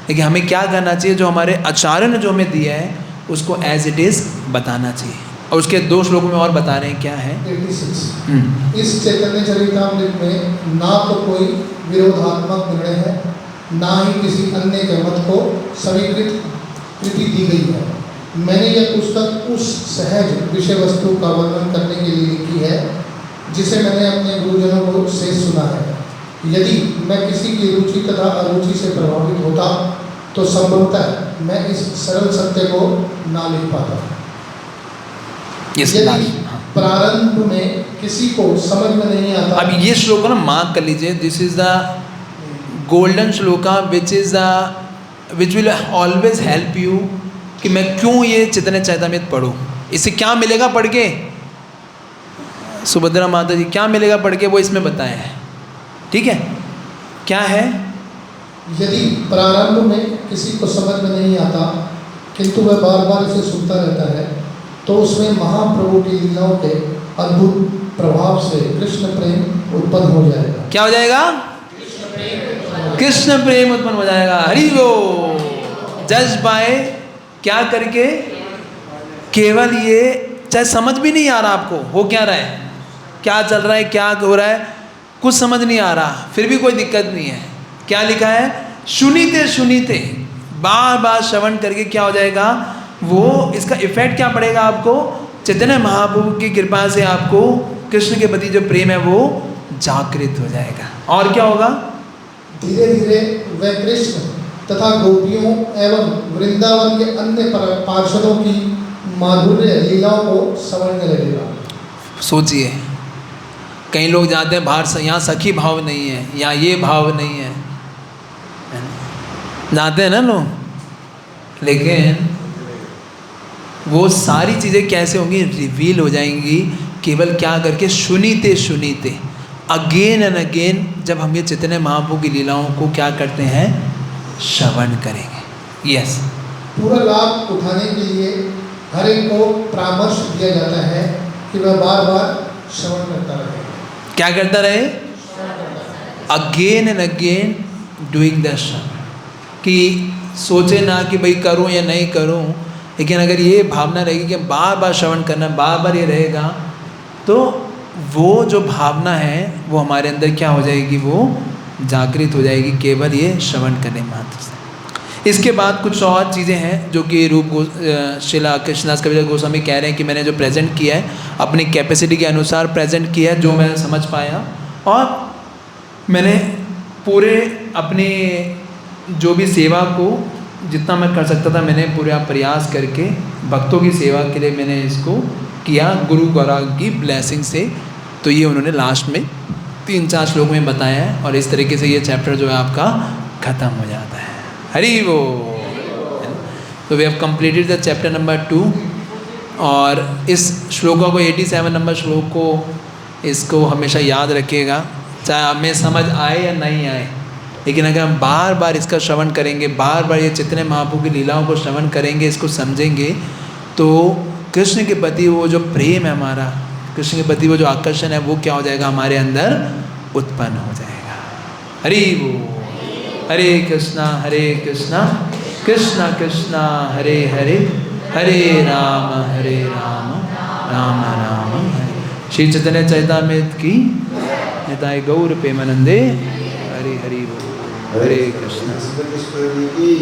लेकिन हमें क्या करना चाहिए? जो हमारे आचार्य ने जो हमें दिया है उसको एज इट इज़ बताना चाहिए। और उसके 2 श्लोकों में और बता रहे हैं, क्या है?
86 इस चैतन्य चरितामृत में ना तो कोई विरोधात्मक निर्णय है, ना ही किसी अन्य के मत को स्वीकृत कृति दी गई है। मैंने यह पुस्तक उस सहज विषय वस्तु का वर्णन करने के लिए लिखी है जिसे मैंने अपने गुरुजनों को से सुना है। यदि मैं किसी की रुचि तथा अरुचि से प्रभावित होता तो संभवतः मैं इस सरल सत्य को ना लिख पाता। यदि प्रारंभ में किसी को समझ में नहीं आता।
अब ये श्लोक ना मार्क कर लीजिए। This is the golden shloka which will always help you कि मैं क्यों ये चैतन्य चरितामृत पढ़ूँ। इससे क्या मिलेगा पढ़ के? सुभद्रा माता जी क्या मिलेगा पढ़ के, वो इसमें बताया है। ठीक है, क्या है?
यदि प्रारंभ में किसी को समझ में नहीं आता किंतु वह बार बार इसे सुनता रहता है, तो उसमें महाप्रभु की लीलाओं के अद्भुत प्रभाव से कृष्ण प्रेम उत्पन्न हो जाएगा।
क्या हो जाएगा? कृष्ण प्रेम उत्पन्न हो जाएगा। हरि वो जज बाय क्या करके? केवल ये, चाहे समझ भी नहीं आ रहा आपको हो क्या रहा है, क्या चल रहा है, क्या हो रहा है, कुछ समझ नहीं आ रहा, फिर भी कोई दिक्कत नहीं है। क्या लिखा है? सुनीते सुनीते, बार बार श्रवण करके क्या हो जाएगा? वो इसका इफेक्ट क्या पड़ेगा आपको? चैतन्य महाप्रभु की कृपा से आपको कृष्ण के प्रति जो प्रेम है वो जागृत हो जाएगा। और क्या होगा?
धीरे धीरे वह कृष्ण तथा गोपियों एवं वृंदावन के अन्य पार्षदों की माधुर्य लीलाओं को समझने लगेगा।
सोचिए, कई लोग जाते हैं बाहर से, यहाँ सखी भाव नहीं है, यहाँ ये भाव नहीं है, जाते हैं ना लोग, लेकिन वो सारी चीज़ें कैसे होंगी? रिवील हो जाएंगी केवल क्या करके? सुनीते सुनीते, अगेन एंड अगेन, जब हम ये चैतन्य महाप्रभु की लीलाओं को क्या करते हैं? श्रवण करेंगे। यस,
पूरा लाभ उठाने के लिए हर एक को परामर्श दिया जाता है कि वह बार बार श्रवण करता रहे।
क्या करता रहे? Again and again doing the shravan. कि सोचे ना कि भाई करूं या नहीं करूं, लेकिन अगर ये भावना रहेगी कि बार बार श्रवण करना, बार बार ये रहेगा, तो वो जो भावना है वो हमारे अंदर क्या हो जाएगी, वो जागृत हो जाएगी केवल ये श्रवण करने मात्र से। इसके बाद कुछ और चीज़ें हैं जो कि श्रीला कृष्णदास कविराज गोस्वामी कह रहे हैं कि मैंने जो प्रेजेंट किया है अपनी कैपेसिटी के अनुसार प्रेजेंट किया है, जो मैं समझ पाया, और मैंने पूरे अपने जो भी सेवा को जितना मैं कर सकता था मैंने पूरा प्रयास करके भक्तों की सेवा के लिए मैंने इसको किया गुरु गौरांग की ब्लेसिंग से। तो ये उन्होंने लास्ट में 3-4 श्लोक में बताया है, और इस तरीके से ये चैप्टर जो है आपका ख़त्म हो जाता है। हरि वो। तो we have completed the chapter number 2, और इस श्लोकों को 87 नंबर श्लोक को इसको हमेशा याद रखिएगा, चाहे हमें समझ आए या नहीं आए, लेकिन अगर हम बार बार इसका श्रवण करेंगे, बार बार ये चैतन्य महाप्रभु की लीलाओं को श्रवण करेंगे, इसको समझेंगे, तो कृष्ण के प्रति वो जो प्रेम है हमारा, कृष्ण के प्रति वो जो आकर्षण है वो क्या हो जाएगा, हमारे अंदर उत्पन्न हो जाएगा। हरि वो। हरे कृष्णा कृष्णा कृष्णा हरे हरे, हरे राम राम राम हरे। श्री चैतन्य चैतामृत की निताय गौर प्रेमानंदे। हरे हरि बोल। हरे कृष्ण
कृष्ण की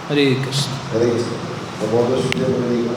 हरे कृष्ण।
हरे कृष्ण। बहुत शुक्रिया।